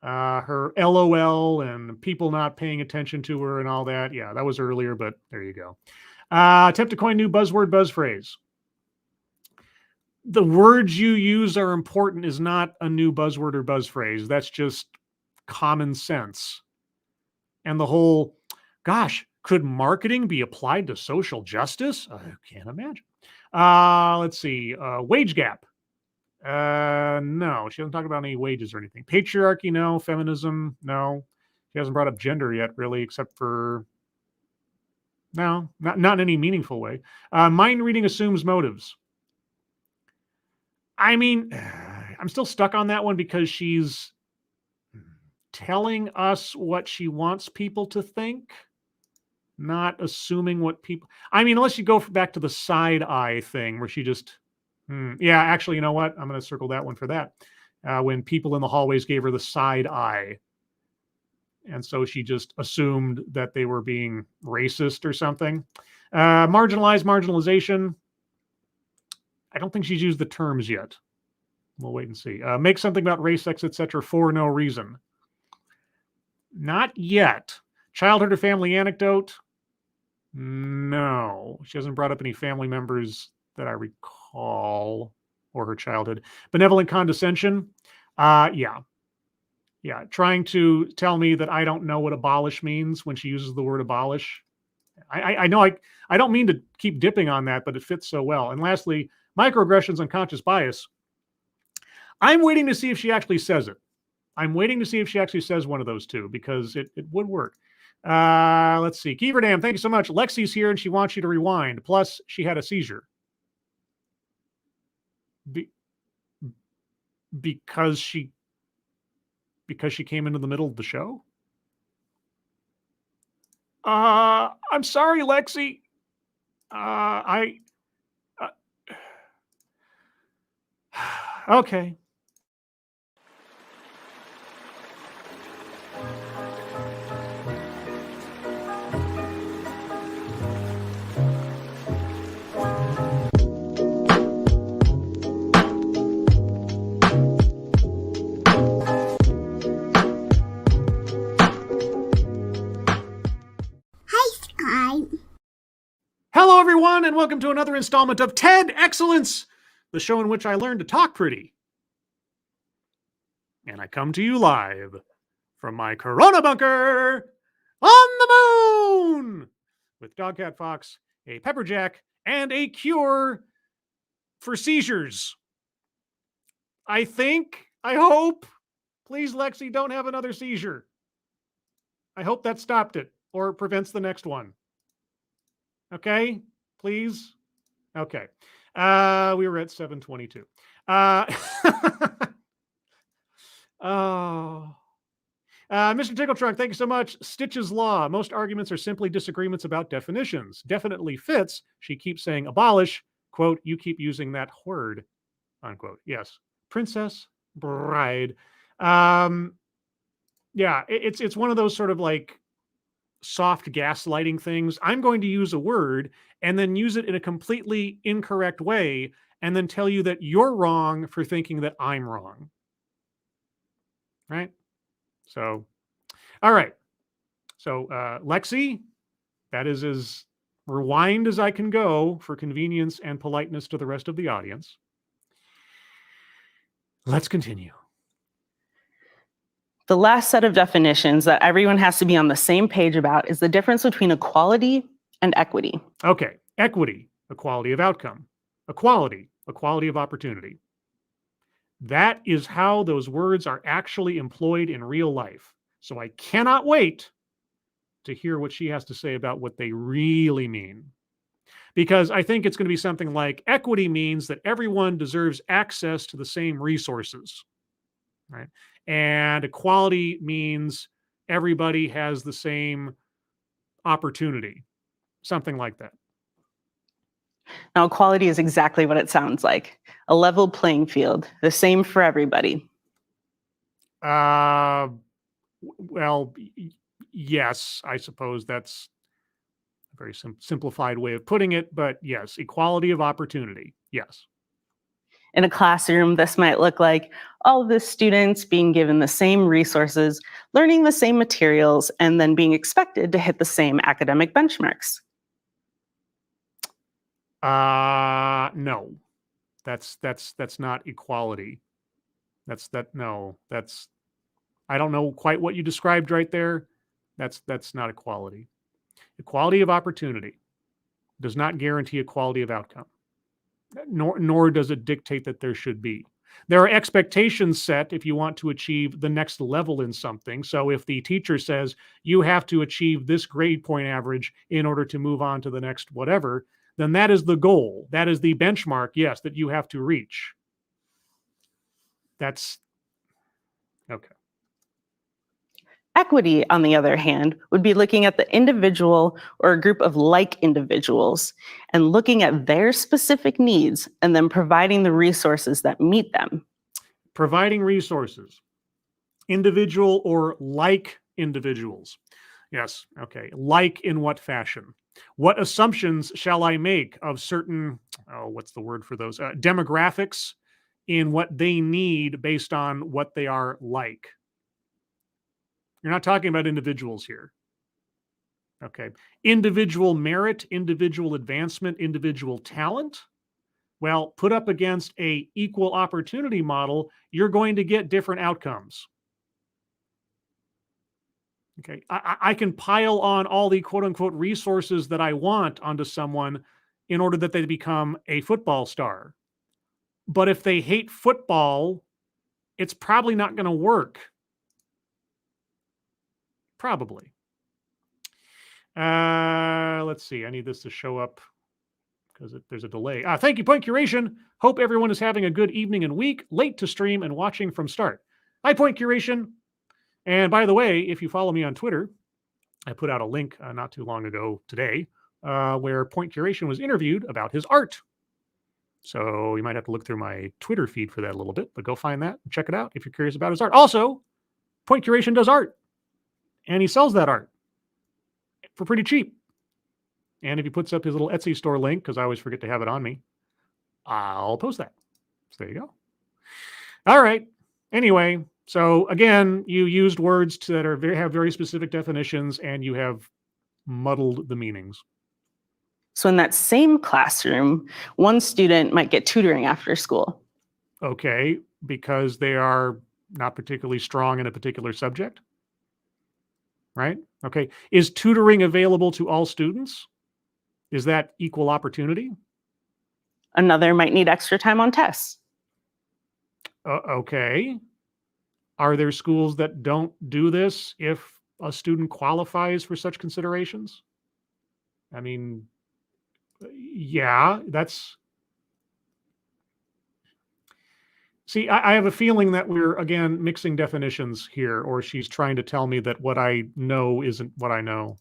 Her LOL and people not paying attention to her and all that. Yeah, that was earlier, but there you go. Attempt to coin new buzzword, buzz phrase. The words you use are important is not a new buzzword or buzz phrase. That's just common sense. And the whole, gosh, could marketing be applied to social justice? I can't imagine. Let's see. Wage gap. No, she doesn't talk about any wages or anything. Patriarchy, no. Feminism, no. She hasn't brought up gender yet, really, except for... No, not in any meaningful way. Mind reading assumes motives. I mean, I'm still stuck on that one because she's telling us what she wants people to think, not assuming what people... I mean, unless you go back to the side eye thing where she just... Yeah, actually, you know what? I'm going to circle that one for that. When people in the hallways gave her the side eye. And so she just assumed that they were being racist or something. Marginalization. I don't think she's used the terms yet. We'll wait and see. Make something about race, sex, etc. for no reason. Not yet. Childhood or family anecdote? No. She hasn't brought up any family members that I recall or her childhood. Benevolent condescension? Yeah. Yeah, trying to tell me that I don't know what abolish means when she uses the word abolish. I know I don't mean to keep dipping on that, but it fits so well. And lastly, microaggressions, unconscious bias. I'm waiting to see if she actually says it. I'm waiting to see if she actually says one of those two because it would work. Let's see. Keeverdam, thank you so much. Lexi's here and she wants you to rewind. Plus, she had a seizure. Because she came into the middle of the show? I'm sorry, Lexi. Okay. night. Hello, everyone, and welcome to another installment of TED Excellence, the show in which I learn to talk pretty. And I come to you live from my Corona bunker on the moon with Dogcat Fox, a Pepperjack, and a cure for seizures. I hope. Please, Lexi, don't have another seizure. I hope that stopped it or prevents the next one. Okay, please. Okay. We were at 7:22. Mr. Tickletrunk, thank you so much. Stitch's Law. Most arguments are simply disagreements about definitions. Definitely fits. She keeps saying abolish. Quote, you keep using that word. Unquote. Yes. Princess Bride. Yeah, it's one of those sort of like soft gaslighting things. I'm going to use a word and then use it in a completely incorrect way and then tell you that you're wrong for thinking that I'm wrong. Right? So, all right. So, Lexi, that is as rewind as I can go for convenience and politeness to the rest of the audience. Let's continue. The last set of definitions that everyone has to be on the same page about is the difference between equality and equity. Okay. Equity, equality of outcome. Equality, equality of opportunity. That is how those words are actually employed in real life. So I cannot wait to hear what she has to say about what they really mean. Because I think it's going to be something like equity means that everyone deserves access to the same resources, right? And equality means everybody has the same opportunity, something like that. Now, equality is exactly what it sounds like. A level playing field, the same for everybody. Well, yes, I suppose that's a very simplified way of putting it, but yes, equality of opportunity, yes. In a classroom, this might look like all of the students being given the same resources, learning the same materials, and then being expected to hit the same academic benchmarks. No, that's not equality. I don't know quite what you described right there. That's not equality. Equality of opportunity does not guarantee equality of outcome, nor does it dictate that there should be. There are expectations set if you want to achieve the next level in something. So if the teacher says you have to achieve this grade point average in order to move on to the next whatever, then that is the goal. That is the benchmark, yes, that you have to reach. That's okay. Equity, on the other hand, would be looking at the individual or a group of like individuals and looking at their specific needs and then providing the resources that meet them. Providing resources, individual or like individuals. Yes, okay. Like in what fashion? What assumptions shall I make of certain, what's the word for those? Demographics in what they need based on what they are like. You're not talking about individuals here. Okay. Individual merit, individual advancement, individual talent. Well, put up against a equal opportunity model, you're going to get different outcomes. Okay. I can pile on all the quote unquote resources that I want onto someone in order that they become a football star. But if they hate football, it's probably not going to work. Probably. Let's see. I need this to show up because there's a delay. Thank you, Point Curation. Hope everyone is having a good evening and week. Late to stream and watching from start. Hi, Point Curation. And by the way, if you follow me on Twitter, I put out a link not too long ago today where Point Curation was interviewed about his art. So you might have to look through my Twitter feed for that a little bit, but go find that and check it out if you're curious about his art. Also, Point Curation does art. And he sells that art for pretty cheap. And if he puts up his little Etsy store link, because I always forget to have it on me, I'll post that. So there you go. All right. Anyway, so again, you used words that have very specific definitions, and you have muddled the meanings. So in that same classroom, one student might get tutoring after school. Okay, because they are not particularly strong in a particular subject, right? Okay, is tutoring available to all students? Is that equal opportunity? Another might need extra time on tests. Okay. Are there schools that don't do this if a student qualifies for such considerations? I mean, yeah, that's. See, I have a feeling that we're, again, mixing definitions here, or she's trying to tell me that what I know isn't what I know.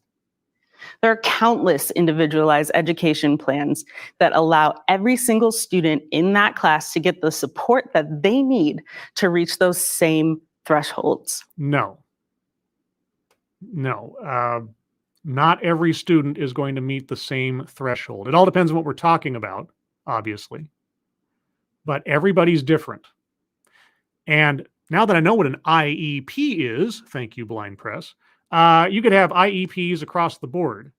There are countless individualized education plans that allow every single student in that class to get the support that they need to reach those same thresholds. No. Not every student is going to meet the same threshold. It all depends on what we're talking about, obviously. But everybody's different. And now that I know what an IEP is, thank you, Blind Press, you could have IEPs across the board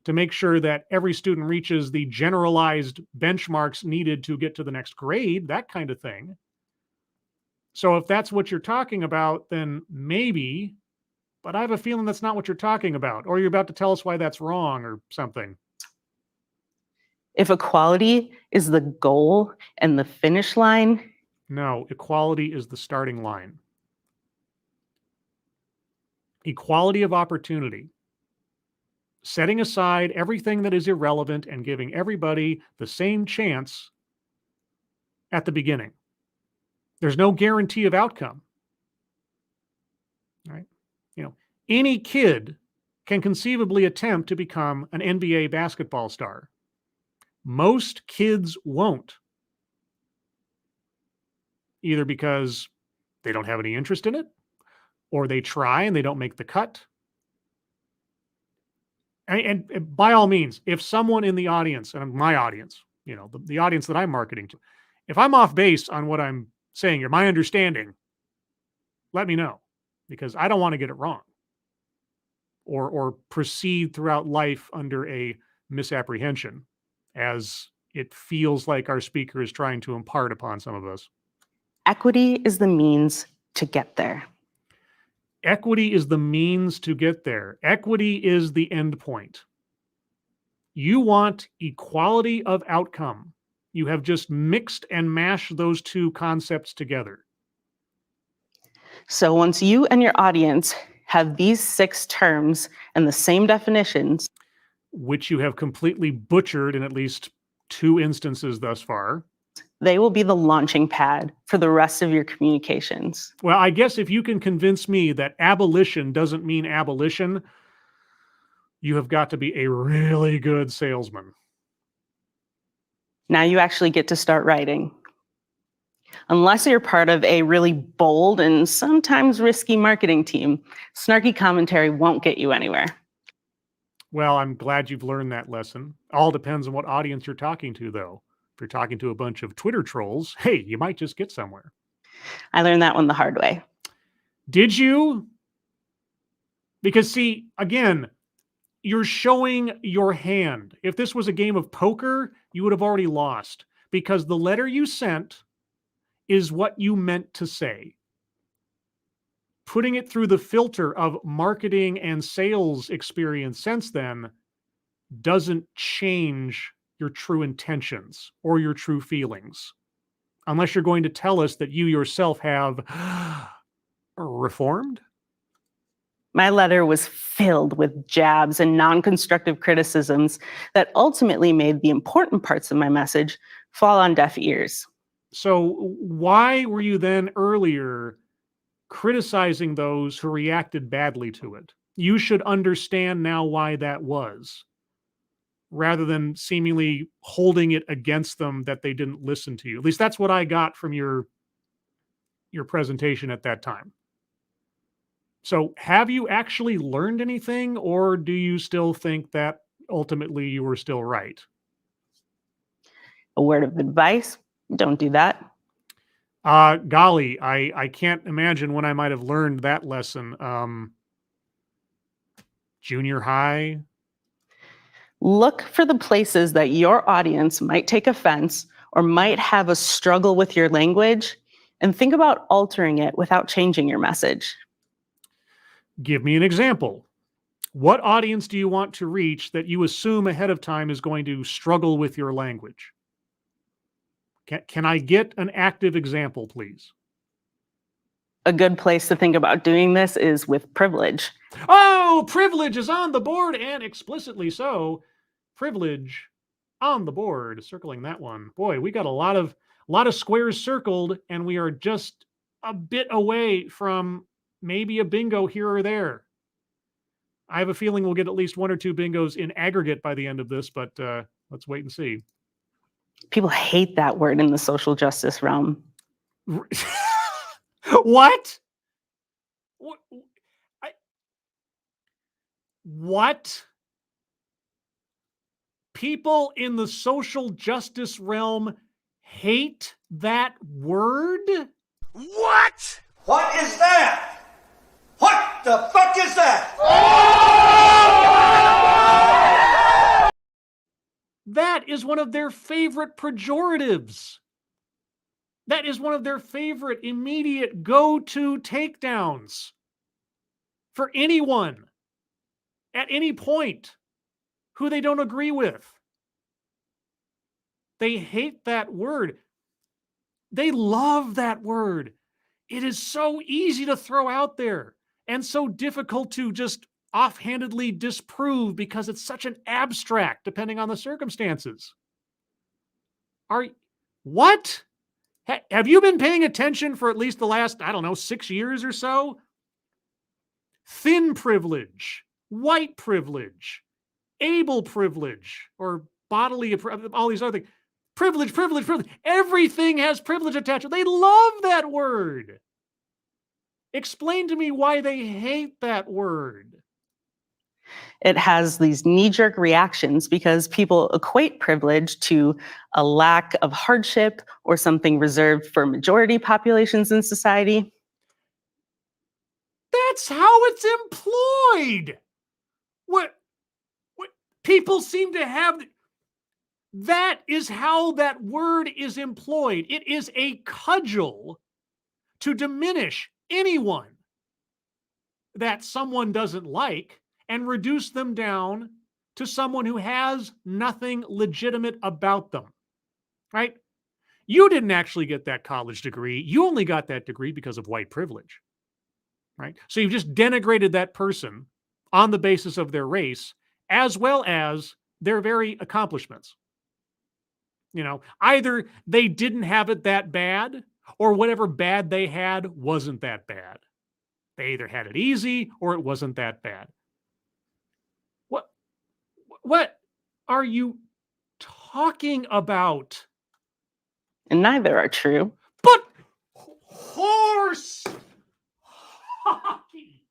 to make sure that every student reaches the generalized benchmarks needed to get to the next grade, that kind of thing. So if that's what you're talking about, then maybe, but I have a feeling that's not what you're talking about, or you're about to tell us why that's wrong or something. If equality is the goal and the finish line, no, equality is the starting line. Equality of opportunity. Setting aside everything that is irrelevant and giving everybody the same chance at the beginning. There's no guarantee of outcome. Right? Any kid can conceivably attempt to become an NBA basketball star. Most kids won't. Either because they don't have any interest in it, or they try and they don't make the cut. And by all means, if someone in the audience, and my audience, the audience that I'm marketing to, if I'm off base on what I'm saying or my understanding, let me know, because I don't want to get it wrong or proceed throughout life under a misapprehension, as it feels like our speaker is trying to impart upon some of us. Equity is the means to get there. Equity is the means to get there. Equity is the end point. You want equality of outcome. You have just mixed and mashed those two concepts together. So once you and your audience have these 6 terms and the same definitions, which you have completely butchered in at least 2 instances thus far, they will be the launching pad for the rest of your communications. Well, I guess if you can convince me that abolition doesn't mean abolition, you have got to be a really good salesman. Now you actually get to start writing. Unless you're part of a really bold and sometimes risky marketing team, snarky commentary won't get you anywhere. Well, I'm glad you've learned that lesson. All depends on what audience you're talking to, though. If you're talking to a bunch of Twitter trolls, hey, you might just get somewhere. I learned that one the hard way. Did you? Because, see, again, you're showing your hand. If this was a game of poker, you would have already lost, because the letter you sent is what you meant to say. Putting it through the filter of marketing and sales experience since then doesn't change your true intentions or your true feelings, unless you're going to tell us that you yourself have reformed. My letter was filled with jabs and non-constructive criticisms that ultimately made the important parts of my message fall on deaf ears. So why were you then earlier criticizing those who reacted badly to it? You should understand now why that was, rather than seemingly holding it against them that they didn't listen to you. At least that's what I got from your presentation at that time. So have you actually learned anything, or do you still think that ultimately you were still right? A word of advice: don't do that. Golly, I can't imagine when I might have learned that lesson. Junior high, Look for the places that your audience might take offense or might have a struggle with your language, and think about altering it without changing your message. Give me an example. What audience do you want to reach that you assume ahead of time is going to struggle with your language? Can I get an active example, please? A good place to think about doing this is with privilege. Oh, privilege is on the board, and explicitly so. Privilege on the board, circling that one. Boy, we got a lot of squares circled, and we are just a bit away from maybe a bingo here or there. I have a feeling we'll get at least one or two bingos in aggregate by the end of this, but let's wait and see. People hate that word in the social justice realm. What? What? People in the social justice realm hate that word? What? What is that? What the fuck is that? That is one of their favorite pejoratives. That is one of their favorite immediate go-to takedowns for anyone at any point who they don't agree with. They hate that word. They love that word. It is so easy to throw out there and so difficult to just offhandedly disprove because it's such an abstract depending on the circumstances. What? Have you been paying attention for at least the last, 6 years or so? Thin privilege, white privilege, able privilege, or bodily, all these other things. Privilege, privilege, privilege. Everything has privilege attached. They love that word. Explain to me why they hate that word. It has these knee-jerk reactions because people equate privilege to a lack of hardship or something reserved for majority populations in society. That's how it's employed. What people seem to have. That is how that word is employed. It is a cudgel to diminish anyone that someone doesn't like and reduce them down to someone who has nothing legitimate about them, right? You didn't actually get that college degree. You only got that degree because of white privilege, right? So you've just denigrated that person on the basis of their race as well as their very accomplishments. Either they didn't have it that bad or whatever bad they had wasn't that bad. They either had it easy or it wasn't that bad. What are you talking about? And neither are true. But horse hockey.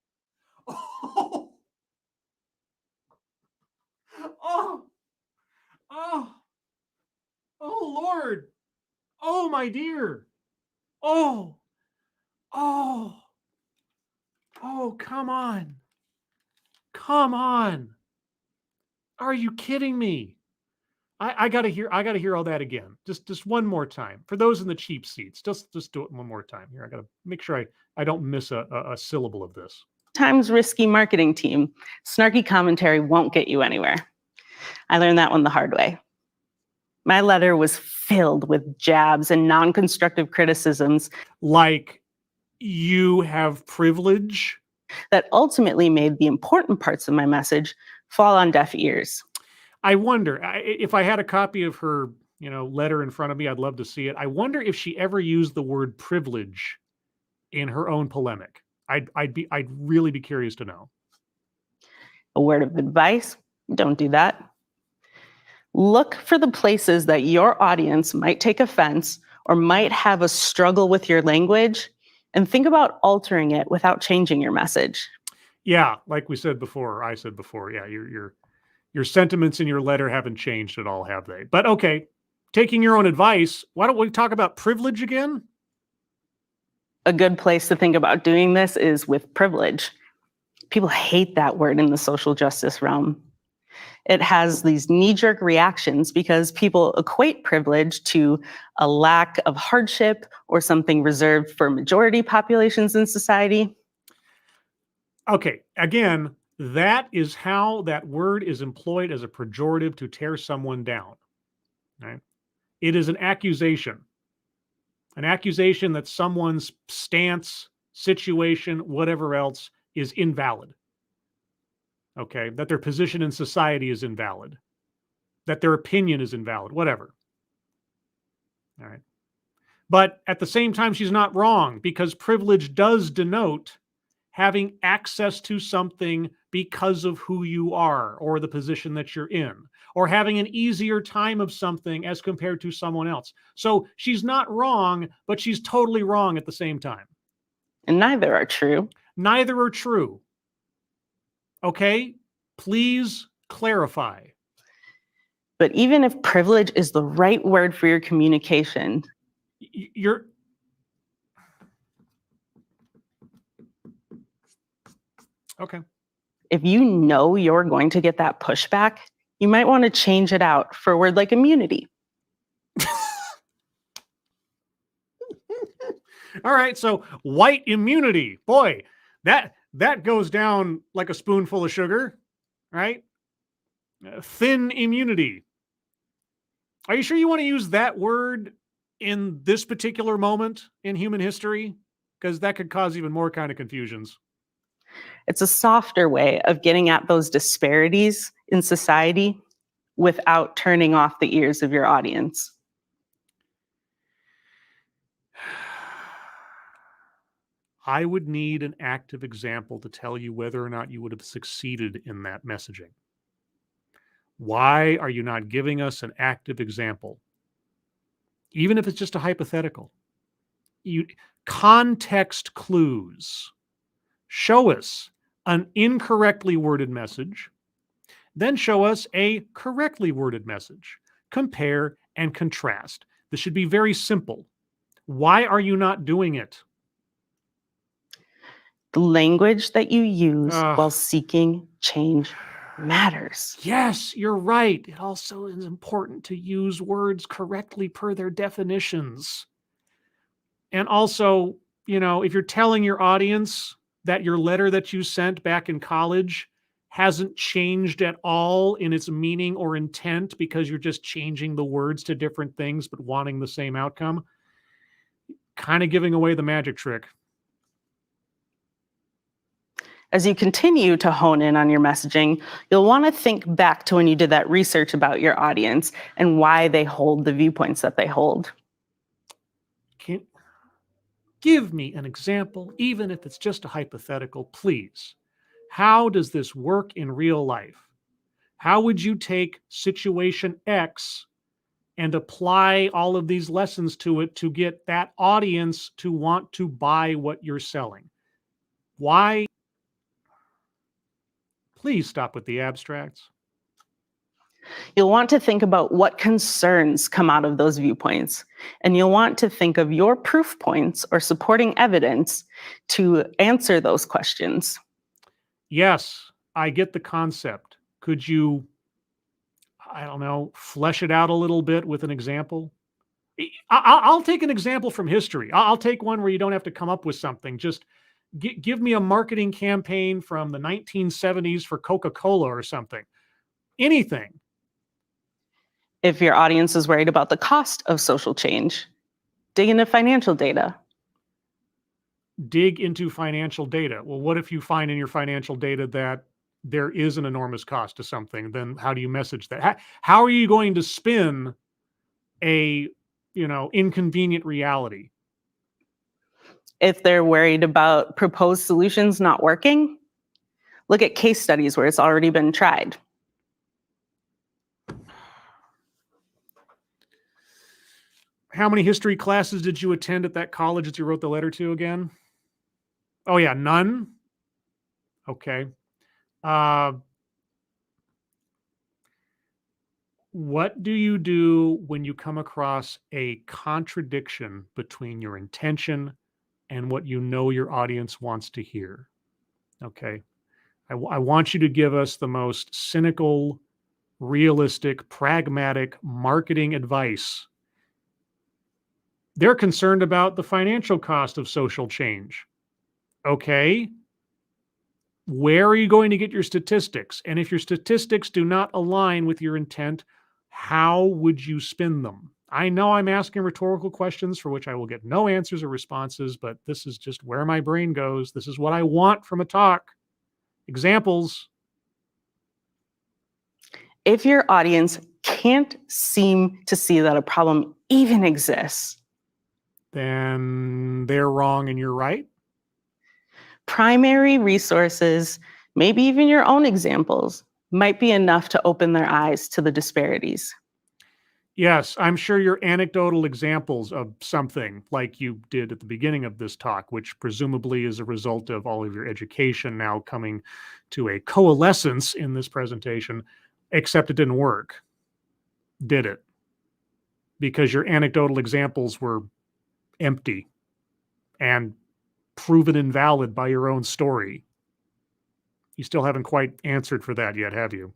Oh. Oh. Oh. Oh, Lord. Oh, my dear. Oh. Oh. Oh, come on. Come on. Are you kidding me? I gotta hear all that again. Just one more time. For those in the cheap seats, just do it one more time here. I gotta make sure I don't miss a syllable of this. Times risky marketing team. Snarky commentary won't get you anywhere. I learned that one the hard way. My letter was filled with jabs and non-constructive criticisms. Like, you have privilege? That ultimately made the important parts of my message fall on deaf ears. I wonder, if I had a copy of her, letter in front of me, I'd love to see it. I wonder if she ever used the word privilege in her own polemic. I'd really be curious to know. A word of advice, don't do that. Look for the places that your audience might take offense or might have a struggle with your language, and think about altering it without changing your message. Yeah, like we said before, I said before, yeah, your sentiments in your letter haven't changed at all, have they? But okay, taking your own advice, why don't we talk about privilege again? A good place to think about doing this is with privilege. People hate that word in the social justice realm. It has these knee-jerk reactions because people equate privilege to a lack of hardship or something reserved for majority populations in society. Okay, again, that is how that word is employed as a pejorative to tear someone down. Right? It is an accusation that someone's stance, situation, whatever else is invalid. Okay, that their position in society is invalid, that their opinion is invalid, whatever. All right. But at the same time, she's not wrong, because privilege does denote having access to something because of who you are or the position that you're in, or having an easier time of something as compared to someone else. So she's not wrong, but she's totally wrong at the same time. And neither are true. Neither are true. Okay? Please clarify. But even if privilege is the right word for your communication, you're okay. If you know you're going to get that pushback, you might want to change it out for a word like immunity. All right, so white immunity. Boy, that goes down like a spoonful of sugar, right? Thin immunity. Are you sure you want to use that word in this particular moment in human history? Because that could cause even more kind of confusions. It's a softer way of getting at those disparities in society without turning off the ears of your audience. I would need an active example to tell you whether or not you would have succeeded in that messaging. Why are you not giving us an active example? Even if it's just a hypothetical. Context clues. Show us an incorrectly worded message, then show us a correctly worded message. Compare and contrast. This should be very simple. Why are you not doing it? The language that you use while seeking change matters. Yes, you're right. It also is important to use words correctly per their definitions. And also, if you're telling your audience that your letter that you sent back in college hasn't changed at all in its meaning or intent because you're just changing the words to different things but wanting the same outcome, kind of giving away the magic trick. As you continue to hone in on your messaging, you'll want to think back to when you did that research about your audience and why they hold the viewpoints that they hold. Give me an example, even if it's just a hypothetical, please. How does this work in real life? How would you take situation X and apply all of these lessons to it to get that audience to want to buy what you're selling? Why? Please stop with the abstracts. You'll want to think about what concerns come out of those viewpoints, and you'll want to think of your proof points or supporting evidence to answer those questions. Yes, I get the concept. Could you, flesh it out a little bit with an example? I'll take an example from history. I'll take one where you don't have to come up with something. Just give me a marketing campaign from the 1970s for Coca-Cola or something. Anything. If your audience is worried about the cost of social change, dig into financial data. Dig into financial data. Well, what if you find in your financial data that there is an enormous cost to something? Then how do you message that? How are you going to spin a, inconvenient reality? If they're worried about proposed solutions not working, look at case studies where it's already been tried. How many history classes did you attend at that college that you wrote the letter to again? Oh, yeah, none? Okay. What do you do when you come across a contradiction between your intention and what you know your audience wants to hear? Okay. I want you to give us the most cynical, realistic, pragmatic marketing advice. They're concerned about the financial cost of social change. Okay. Where are you going to get your statistics? And if your statistics do not align with your intent, how would you spin them? I know I'm asking rhetorical questions for which I will get no answers or responses, but this is just where my brain goes. This is what I want from a talk. Examples. If your audience can't seem to see that a problem even exists, then they're wrong and you're right. Primary resources, maybe even your own examples, might be enough to open their eyes to the disparities. Yes, I'm sure your anecdotal examples of something like you did at the beginning of this talk, which presumably is a result of all of your education now coming to a coalescence in this presentation, except it didn't work. Did it? Because your anecdotal examples were empty and proven invalid by your own story. You still haven't quite answered for that yet, have you?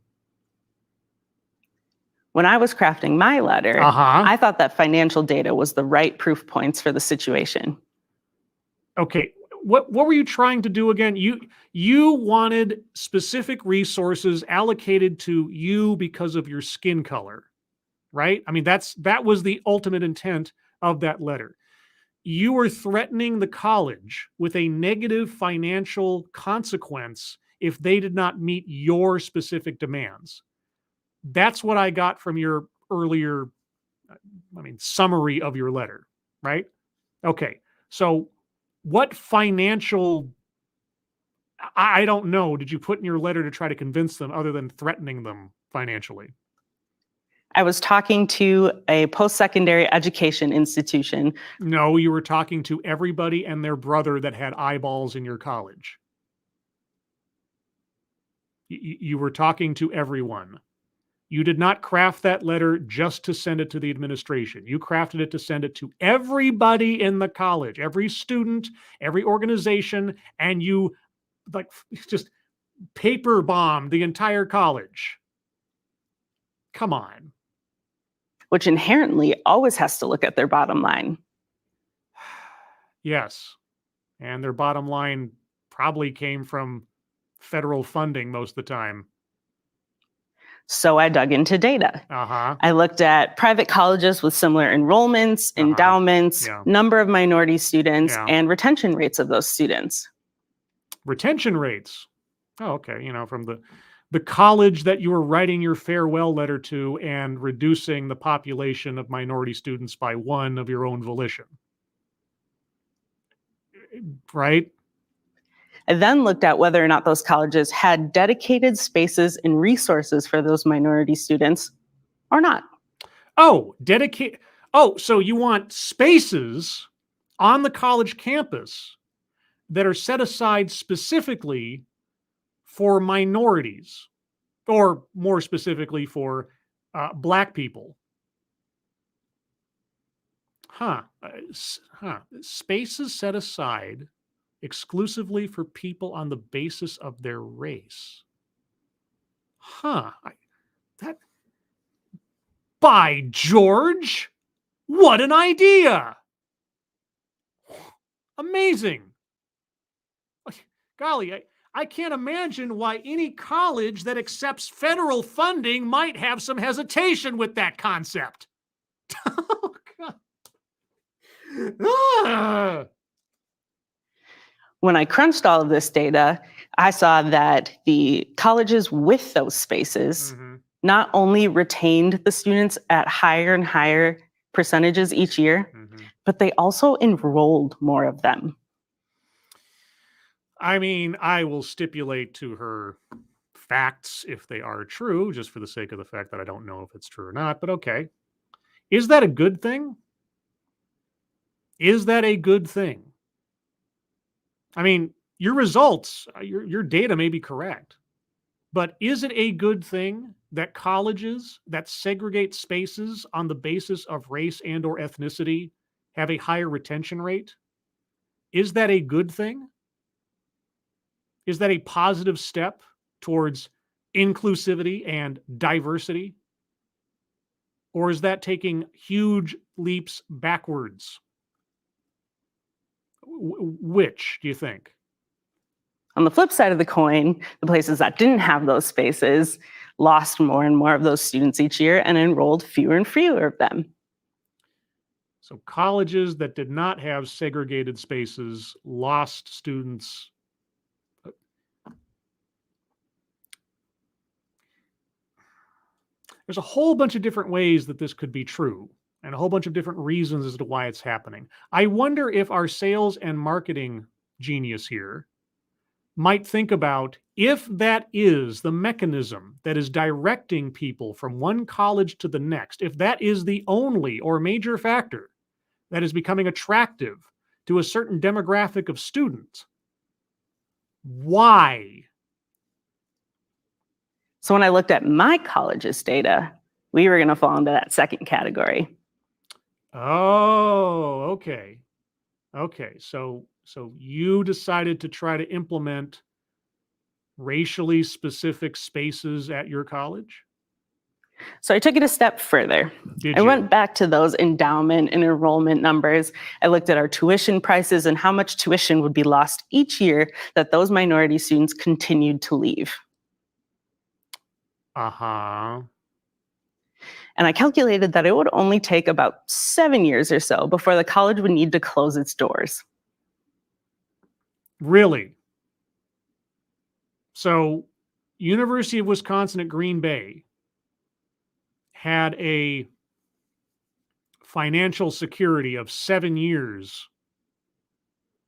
When I was crafting my letter, I thought that financial data was the right proof points for the situation. Okay, what were you trying to do again? You wanted specific resources allocated to you because of your skin color, right? I mean, that was the ultimate intent of that letter. You were threatening the college with a negative financial consequence if they did not meet your specific demands. That's what I got from your earlier, summary of your letter, right? Okay, so what financial, I don't know, did you put in your letter to try to convince them other than threatening them financially? I was talking to a post-secondary education institution. No, you were talking to everybody and their brother that had eyeballs in your college. You were talking to everyone. You did not craft that letter just to send it to the administration. You crafted it to send it to everybody in the college, every student, every organization, and you just paper bombed the entire college. Come on. Which inherently always has to look at their bottom line. Yes. And their bottom line probably came from federal funding most of the time. So I dug into data. I looked at private colleges with similar enrollments, endowments, number of minority students, and retention rates of those students. Retention rates. Oh, okay. From the college that you were writing your farewell letter to and reducing the population of minority students by one of your own volition. Right? I then looked at whether or not those colleges had dedicated spaces and resources for those minority students or not. Oh, dedicate. Oh, so you want spaces on the college campus that are set aside specifically for minorities, or more specifically for Black people. Spaces set aside exclusively for people on the basis of their race. By George, what an idea! Amazing. Golly, I can't imagine why any college that accepts federal funding might have some hesitation with that concept. Oh, God. When I crunched all of this data, I saw that the colleges with those spaces not only retained the students at higher and higher percentages each year, but they also enrolled more of them. I mean, I will stipulate to her facts if they are true, just for the sake of the fact that I don't know if it's true or not, but okay. Is that a good thing? Is that a good thing? I mean, your results, your data may be correct, but is it a good thing that colleges that segregate spaces on the basis of race and or ethnicity have a higher retention rate? Is that a good thing? Is that a positive step towards inclusivity and diversity? Or is that taking huge leaps backwards? Which do you think? On the flip side of the coin, the places that didn't have those spaces lost more and more of those students each year and enrolled fewer and fewer of them. So colleges that did not have segregated spaces lost students. There's a whole bunch of different ways that this could be true and a whole bunch of different reasons as to why it's happening. I wonder if our sales and marketing genius here might think about if that is the mechanism that is directing people from one college to the next, if that is the only or major factor that is becoming attractive to a certain demographic of students, why? So when I looked at my college's data, we were going to fall into that second category. Oh, okay. Okay, so you decided to try to implement racially specific spaces at your college? So I took it a step further. Did I you? went back to those endowment and enrollment numbers. I looked at our tuition prices and how much tuition would be lost each year that those minority students continued to leave. Uh-huh. And I calculated that it would only take about 7 years or so before the college would need to close its doors. Really? So, University of Wisconsin at Green Bay had a financial security of 7 years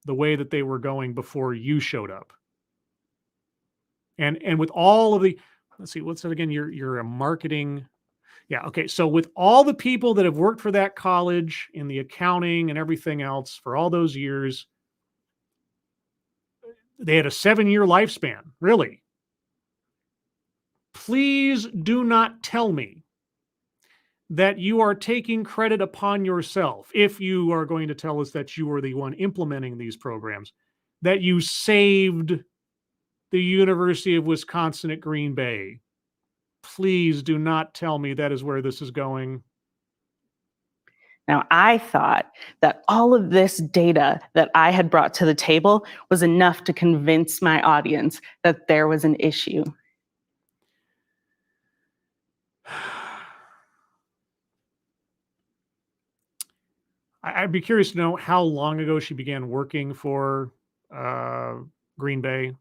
the way that they were going before you showed up. And with all of the, let's see, what's that again? You're a marketing. Yeah, okay. So with all the people that have worked for that college in the accounting and everything else for all those years, they had a 7-year lifespan. Really? Please do not tell me that you are taking credit upon yourself, if you are going to tell us that you were the one implementing these programs, that you saved the University of Wisconsin at Green Bay. Please do not tell me that is where this is going. Now, I thought that all of this data that I had brought to the table was enough to convince my audience that there was an issue. I'd be curious to know how long ago she began working for Green Bay.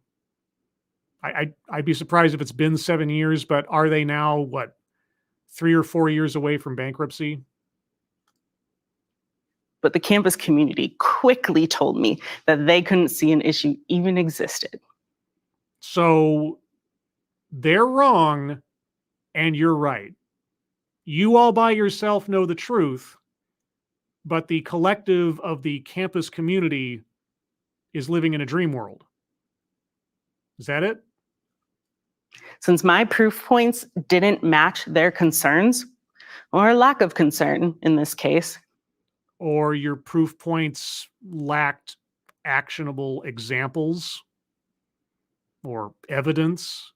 I'd be surprised if it's been 7 years, but are they now, what, 3 or 4 years away from bankruptcy? But the campus community quickly told me that they couldn't see an issue even existed. So they're wrong and you're right. You all by yourself know the truth, but the collective of the campus community is living in a dream world. Is that it? Since my proof points didn't match their concerns, or lack of concern in this case, or your proof points lacked actionable examples or evidence,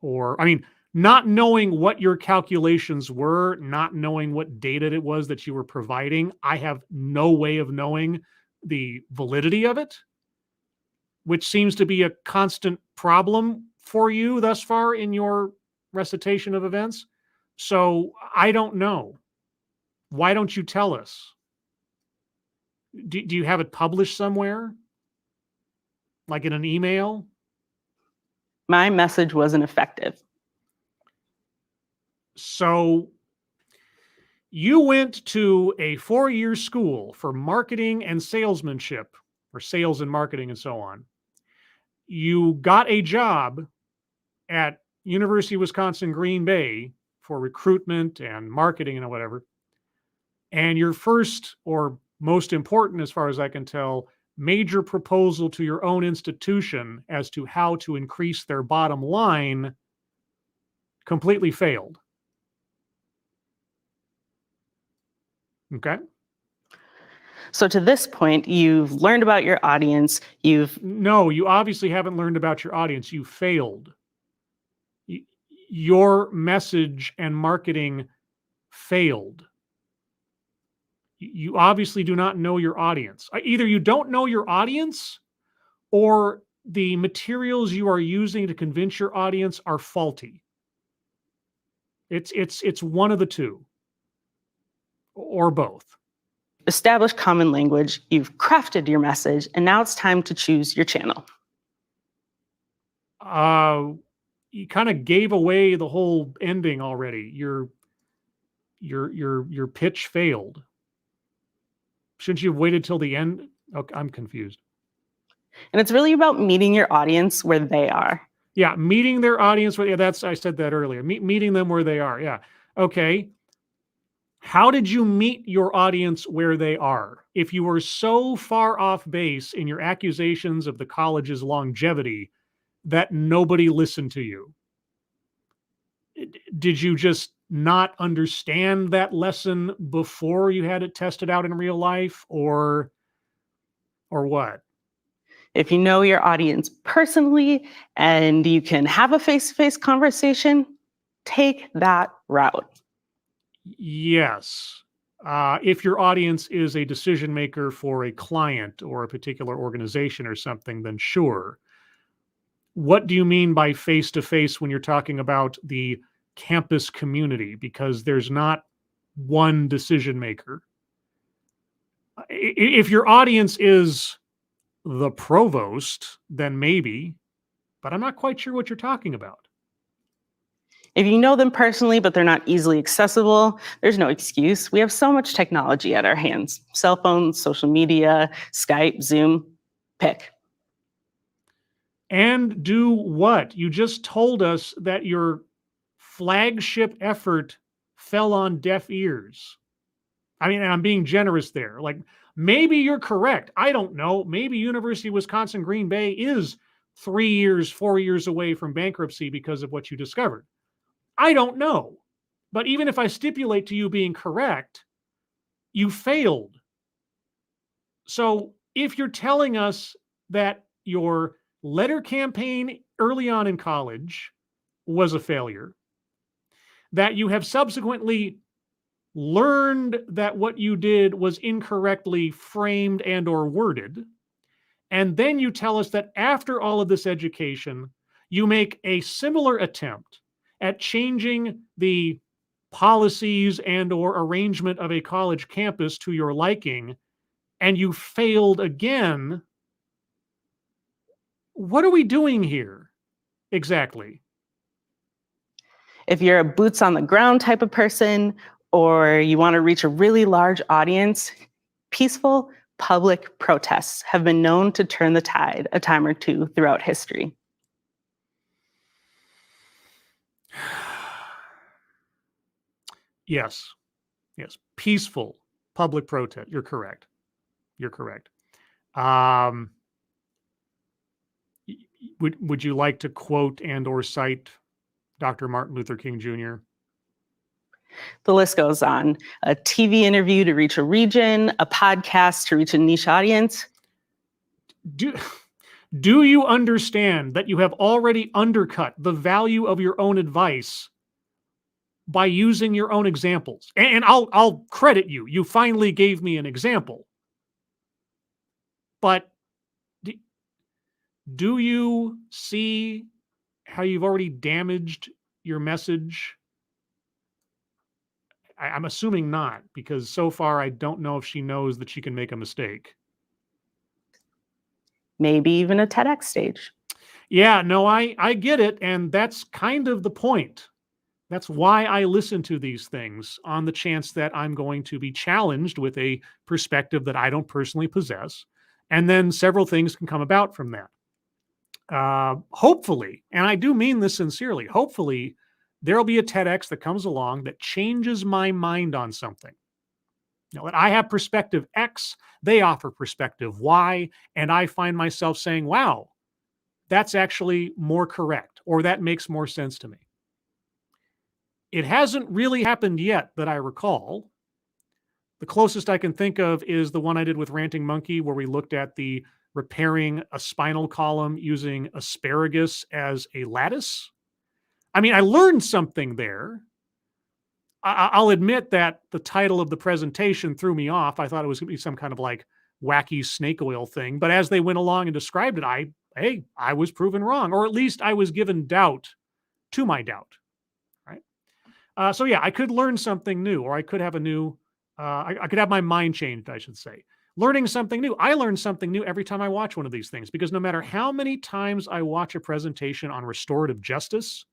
or, I mean, not knowing what your calculations were, not knowing what data it was that you were providing, I have no way of knowing the validity of it, which seems to be a constant problem for you thus far in your recitation of events. So I don't know. Why don't you tell us? Do you have it published somewhere? Like in an email? my message wasn't effective. So you went to a 4-year school for marketing and salesmanship, or sales and marketing and so on. You got a job at University of Wisconsin Green Bay for recruitment and marketing and whatever. And your first, or most important, as far as I can tell, major proposal to your own institution as to how to increase their bottom line completely failed. Okay. So to this point, you've learned about your audience. No, you obviously haven't learned about your audience. You failed. your message and marketing failed. You obviously do not know your audience. Either you don't know your audience, or the materials you are using to convince your audience are faulty. It's one of the two, or both. Establish common language, you've crafted your message, and now it's time to choose your channel. You kind of gave away the whole ending already. Your pitch failed. Shouldn't you have waited till the end? Okay, I'm confused. And it's really about meeting your audience where they are. Yeah, meeting their audience. Yeah, I said that earlier. Meeting them where they are. Yeah. Okay. How did you meet your audience where they are? If you were so far off base in your accusations of the college's longevity that nobody listened to you, did you just not understand that lesson before you had it tested out in real life, or what? If you know your audience personally and you can have a face-to-face conversation, take that route. Yes. If your audience is a decision maker for a client or a particular organization or something, then sure. What do you mean by face-to-face when you're talking about the campus community? Because there's not one decision maker. If your audience is the provost, then maybe, but I'm not quite sure what you're talking about. If you know them personally, but they're not easily accessible, there's no excuse. We have so much technology at our hands. Cell phones, social media, Skype, Zoom, pick. And do what? You just told us that your flagship effort fell on deaf ears. I mean, and I'm being generous there. Like, maybe you're correct. I don't know. Maybe University of Wisconsin Green Bay is 3 years, 4 years away from bankruptcy because of what you discovered. I don't know. But even if I stipulate to you being correct, you failed. So if you're telling us that your letter campaign early on in college was a failure, that you have subsequently learned that what you did was incorrectly framed and or worded, and then you tell us that after all of this education, you make a similar attempt at changing the policies and or arrangement of a college campus to your liking, and you failed again, what are we doing here exactly? If you're a boots on the ground type of person, or you want to reach a really large audience, peaceful public protests have been known to turn the tide a time or two throughout history. Yes. Peaceful public protest. You're correct. Would you like to quote and or cite Dr. Martin Luther King Jr.? The list goes on. A TV interview to reach a region, a podcast to reach a niche audience. Do you understand that you have already undercut the value of your own advice by using your own examples? And I'll credit you. You finally gave me an example. But do you see how you've already damaged your message? I'm assuming not, because so far I don't know if she knows that she can make a mistake. Maybe even a TEDx stage. Yeah, no, I get it. And that's kind of the point. That's why I listen to these things, on the chance that I'm going to be challenged with a perspective that I don't personally possess. And then several things can come about from that. Hopefully, and I do mean this sincerely, hopefully there'll be a TEDx that comes along that changes my mind on something. You know, that I have perspective X, they offer perspective Y, and I find myself saying, wow, that's actually more correct, or that makes more sense to me. It hasn't really happened yet that I recall. The closest I can think of is the one I did with Ranting Monkey, where we looked at the repairing a spinal column using asparagus as a lattice. I mean, I learned something there. I'll admit that the title of the presentation threw me off. I thought it was going to be some kind of like wacky snake oil thing. But as they went along and described it, I was proven wrong, or at least I was given doubt to my doubt. Right. So yeah, I could learn something new, or I could have a new, I could have my mind changed, I should say. Learning something new. I learn something new every time I watch one of these things, because no matter how many times I watch a presentation on restorative justice,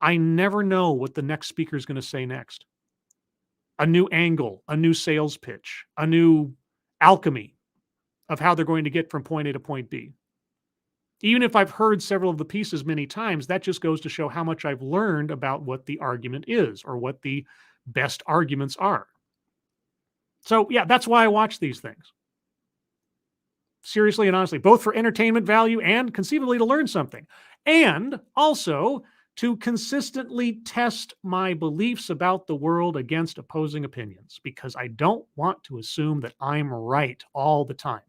I never know what the next speaker is going to say next. A new angle, a new sales pitch, a new alchemy of how they're going to get from point A to point B. Even if I've heard several of the pieces many times, that just goes to show how much I've learned about what the argument is, or what the best arguments are. So yeah, that's why I watch these things. Seriously and honestly, both for entertainment value and conceivably to learn something. And also to consistently test my beliefs about the world against opposing opinions, because I don't want to assume that I'm right all the time.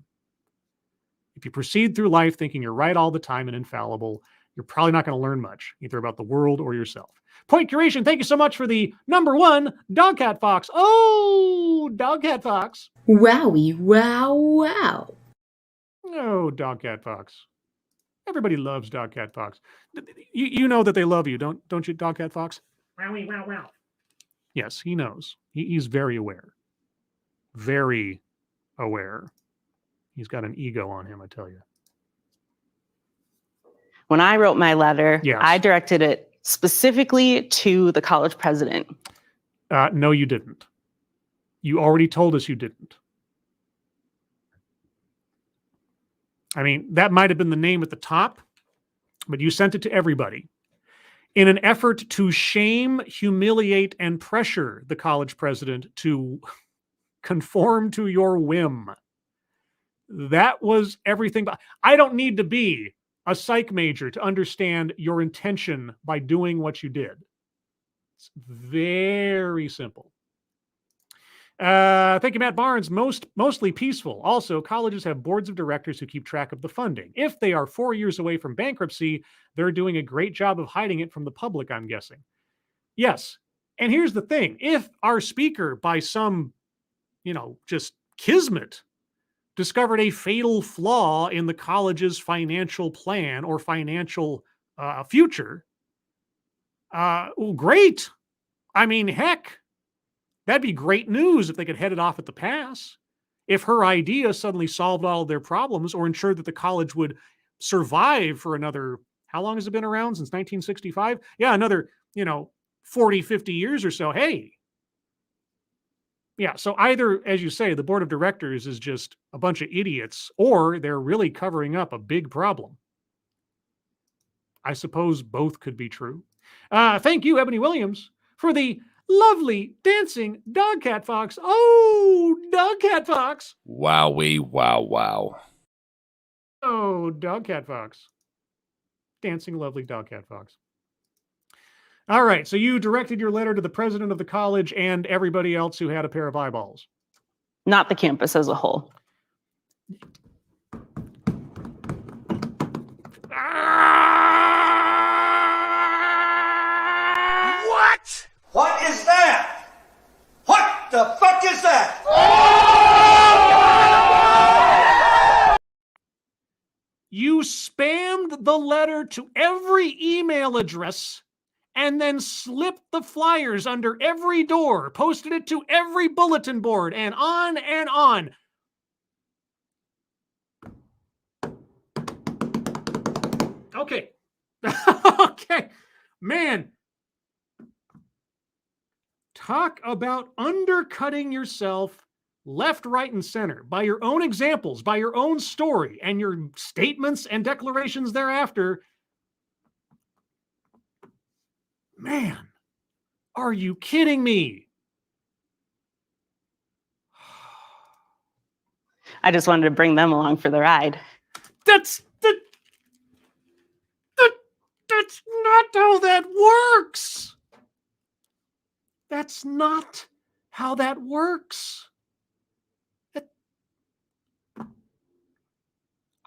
If you proceed through life thinking you're right all the time and infallible, you're probably not going to learn much, either about the world or yourself. Point Curation, thank you so much for the #1 Dogcat Fox. Oh, Dogcat Fox. Wowie, wow, wow. Oh, Dogcat Fox. Everybody loves Dogcat Fox. You know that they love you, don't you, Dogcat Fox? Wowie, wow, wow. Yes, he knows. He's very aware. Very aware. He's got an ego on him, I tell you. When I wrote my letter, yes. I directed it specifically to the college president. No, you didn't. You already told us you didn't. I mean, that might have been the name at the top, but you sent it to everybody in an effort to shame, humiliate, and pressure the college president to conform to your whim. That was everything. I don't need to be a psych major to understand your intention by doing what you did. It's very simple. Thank you, Matt Barnes. Mostly peaceful. Also, colleges have boards of directors who keep track of the funding. If they are 4 years away from bankruptcy, they're doing a great job of hiding it from the public, I'm guessing. Yes. And here's the thing. If our speaker, by some, just kismet, discovered a fatal flaw in the college's financial plan or financial future, well, great. I mean, heck, that'd be great news if they could head it off at the pass. If her idea suddenly solved all of their problems or ensured that the college would survive for another, how long has it been around? Since 1965? Yeah, another, 40, 50 years or so. Hey. Yeah, so either, as you say, the board of directors is just a bunch of idiots, or they're really covering up a big problem. I suppose both could be true. Thank you, Ebony Williams, for the lovely dancing Dogcat Fox. Oh, Dogcat Fox. Wowie, wow, wow. Oh, Dogcat Fox. Dancing lovely Dogcat Fox. All right, so you directed your letter to the president of the college and everybody else who had a pair of eyeballs. Not the campus as a whole. What? What is that? What the fuck is that? You spammed the letter to every email address and then slipped the flyers under every door, posted it to every bulletin board, and on and on. Okay. Okay. Man. Talk about undercutting yourself left, right, and center by your own examples, by your own story, and your statements and declarations thereafter. Man, are you kidding me? I just wanted to bring them along for the ride. That's not how that works. That's not how that works.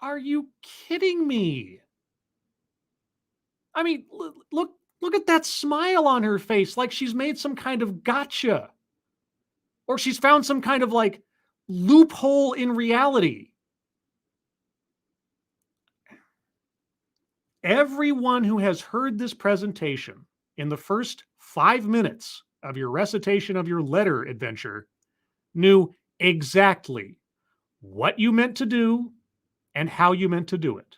Are you kidding me? I mean, look Look at that smile on her face, like she's made some kind of gotcha. Or she's found some kind of like loophole in reality. Everyone who has heard this presentation in the first 5 minutes of your recitation of your letter adventure knew exactly what you meant to do and how you meant to do it.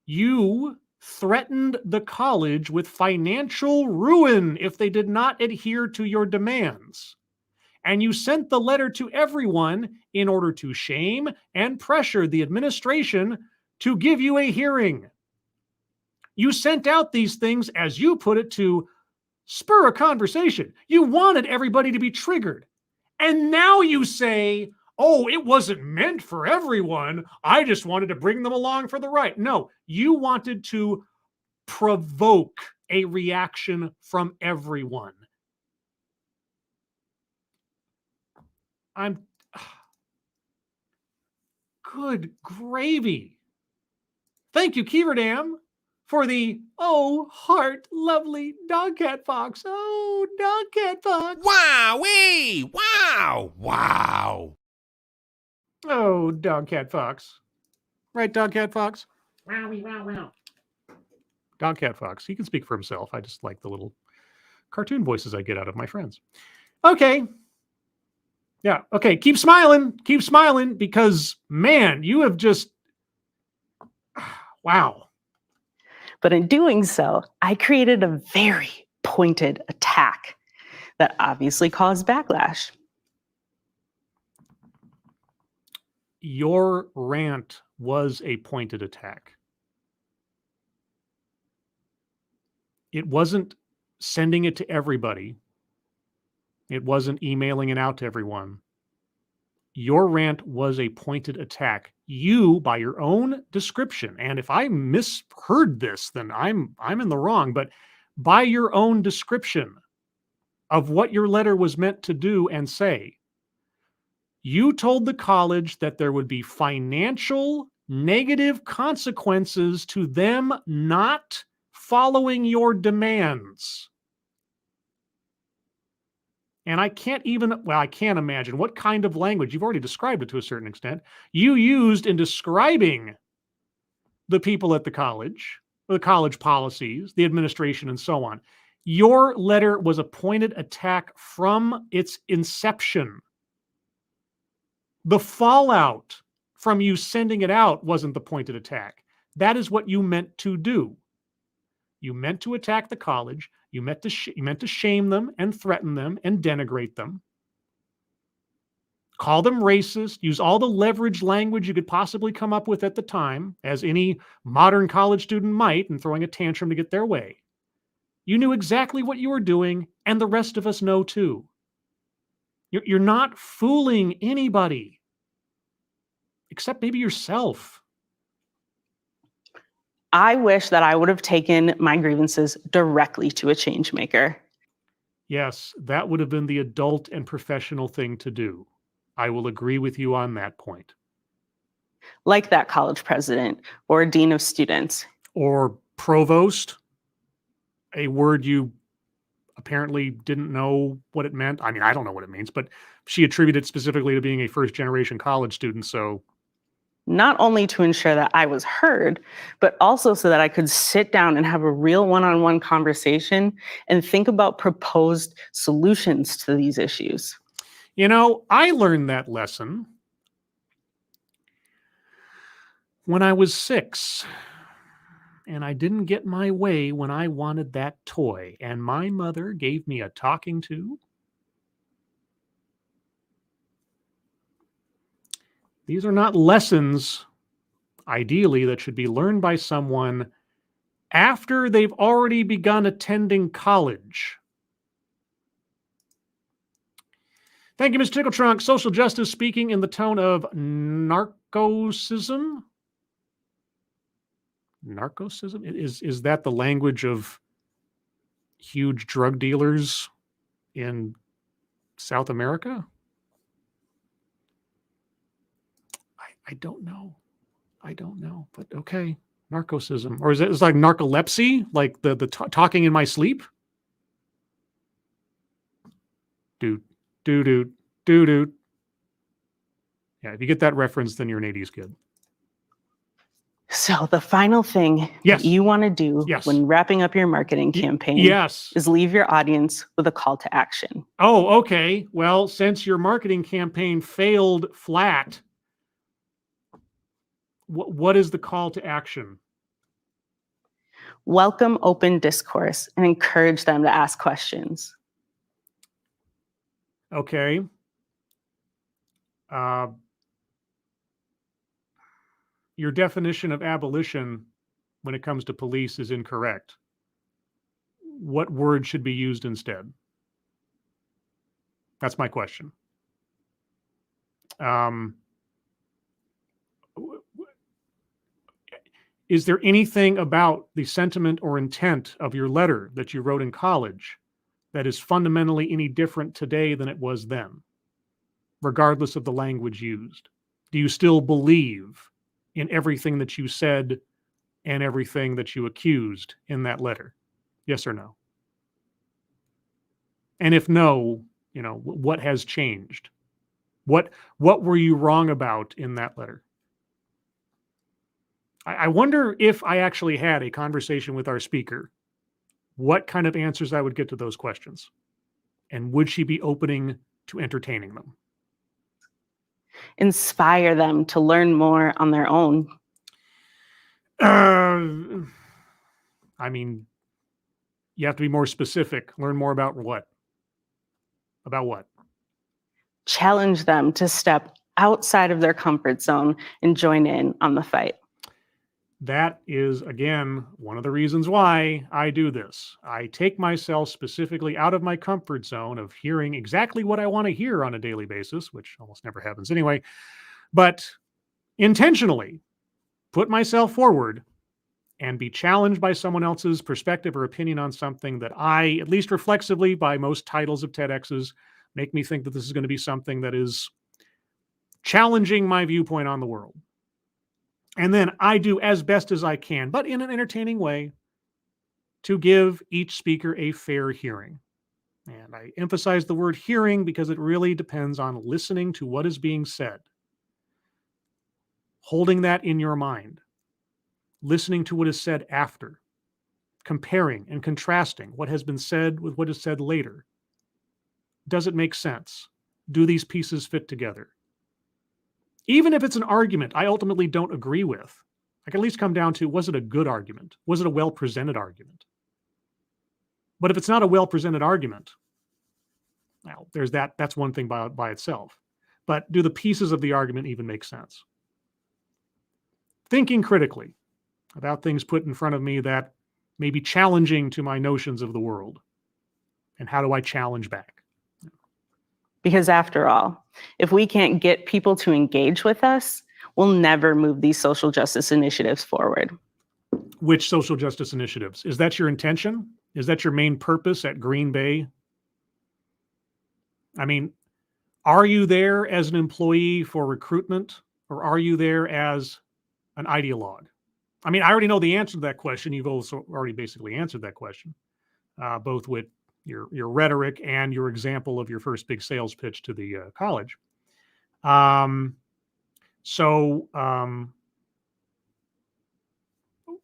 You threatened the college with financial ruin if they did not adhere to your demands. And you sent the letter to everyone in order to shame and pressure the administration to give you a hearing. You sent out these things, as you put it, to spur a conversation. You wanted everybody to be triggered. And now you say, oh, it wasn't meant for everyone. I just wanted to bring them along for the ride. No, you wanted to provoke a reaction from everyone. Good gravy. Thank you, Keeverdam, for the, oh, heart, lovely dog-cat fox. Oh, dog-cat fox. Wowee! Wow! Wow! Oh, dog-cat fox. Right, dog-cat fox? Wowie, wow, wow. Dog-cat fox. He can speak for himself. I just like the little cartoon voices I get out of my friends. Okay. Yeah, okay. Keep smiling. Keep smiling because, man, you have just... Wow. But in doing so, I created a very pointed attack that obviously caused backlash. Your rant was a pointed attack. It wasn't sending it to everybody. It wasn't emailing it out to everyone. Your rant was a pointed attack. You, by your own description, and if I misheard this, then I'm in the wrong, but by your own description of what your letter was meant to do and say, you told the college that there would be financial negative consequences to them not following your demands. And I can't imagine what kind of language, you've already described it to a certain extent, you used in describing the people at the college, the college policies, the administration, and so on. Your letter was a pointed attack from its inception. The fallout from you sending it out wasn't the pointed attack. That is what you meant to do. You meant to attack the college. You meant to shame them and threaten them and denigrate them. Call them racist. Use all the leverage language you could possibly come up with at the time, as any modern college student might, in throwing a tantrum to get their way. You knew exactly what you were doing, and the rest of us know too. You're not fooling anybody, except maybe yourself. I wish that I would have taken my grievances directly to a change maker. Yes, that would have been the adult and professional thing to do. I will agree with you on that point. Like that college president or dean of students. Or provost, a word you apparently didn't know what it meant. I mean, I don't know what it means, but she attributed specifically to being a first-generation college student, so... Not only to ensure that I was heard, but also so that I could sit down and have a real one-on-one conversation and think about proposed solutions to these issues. You know, I learned that lesson when I was 6, and I didn't get my way when I wanted that toy, and my mother gave me a talking to. These are not lessons, ideally, that should be learned by someone after they've already begun attending college. Thank you, Mr. Tickletrunk. Social justice speaking in the tone of narcissism. Narcissism? Is that the language of huge drug dealers in South America? I don't know. I don't know, but okay. Narcissism. Or is it like narcolepsy? Like the talking in my sleep? Dude. Yeah, if you get that reference, then you're an 80s kid. So the final thing Yes. that you want to do Yes. when wrapping up your marketing campaign yes. is leave your audience with a call to action. Oh, okay. Well, since your marketing campaign failed flat, what is the call to action? Welcome open discourse and encourage them to ask questions. Okay. Your definition of abolition when it comes to police is incorrect. What word should be used instead? That's my question. Is there anything about the sentiment or intent of your letter that you wrote in college that is fundamentally any different today than it was then, regardless of the language used? Do you still believe in everything that you said and everything that you accused in that letter? Yes or no? And if no, what has changed? What were you wrong about in that letter? I wonder if I actually had a conversation with our speaker, what kind of answers I would get to those questions. And would she be opening to entertaining them? Inspire them to learn more on their own. I mean, you have to be more specific. Learn more about what? About what? Challenge them to step outside of their comfort zone and join in on the fight. That is, again, one of the reasons why I do this. I take myself specifically out of my comfort zone of hearing exactly what I want to hear on a daily basis, which almost never happens anyway, but intentionally put myself forward and be challenged by someone else's perspective or opinion on something that I, at least reflexively by most titles of TEDx's, make me think that this is going to be something that is challenging my viewpoint on the world. And then I do as best as I can, but in an entertaining way, to give each speaker a fair hearing. And I emphasize the word hearing because it really depends on listening to what is being said, holding that in your mind, listening to what is said after, comparing and contrasting what has been said with what is said later. Does it make sense? Do these pieces fit together? Even if it's an argument I ultimately don't agree with, I can at least come down to, was it a good argument? Was it a well-presented argument? But if it's not a well-presented argument, well, there's that. That's one thing by itself. But do the pieces of the argument even make sense? Thinking critically about things put in front of me that may be challenging to my notions of the world. And how do I challenge back? Because after all, if we can't get people to engage with us, we'll never move these social justice initiatives forward. Which social justice initiatives? Is that your intention? Is that your main purpose at Green Bay? I mean, are you there as an employee for recruitment, or are you there as an ideologue? I mean, I already know the answer to that question. You've also already basically answered that question, both with your rhetoric and your example of your first big sales pitch to the college. What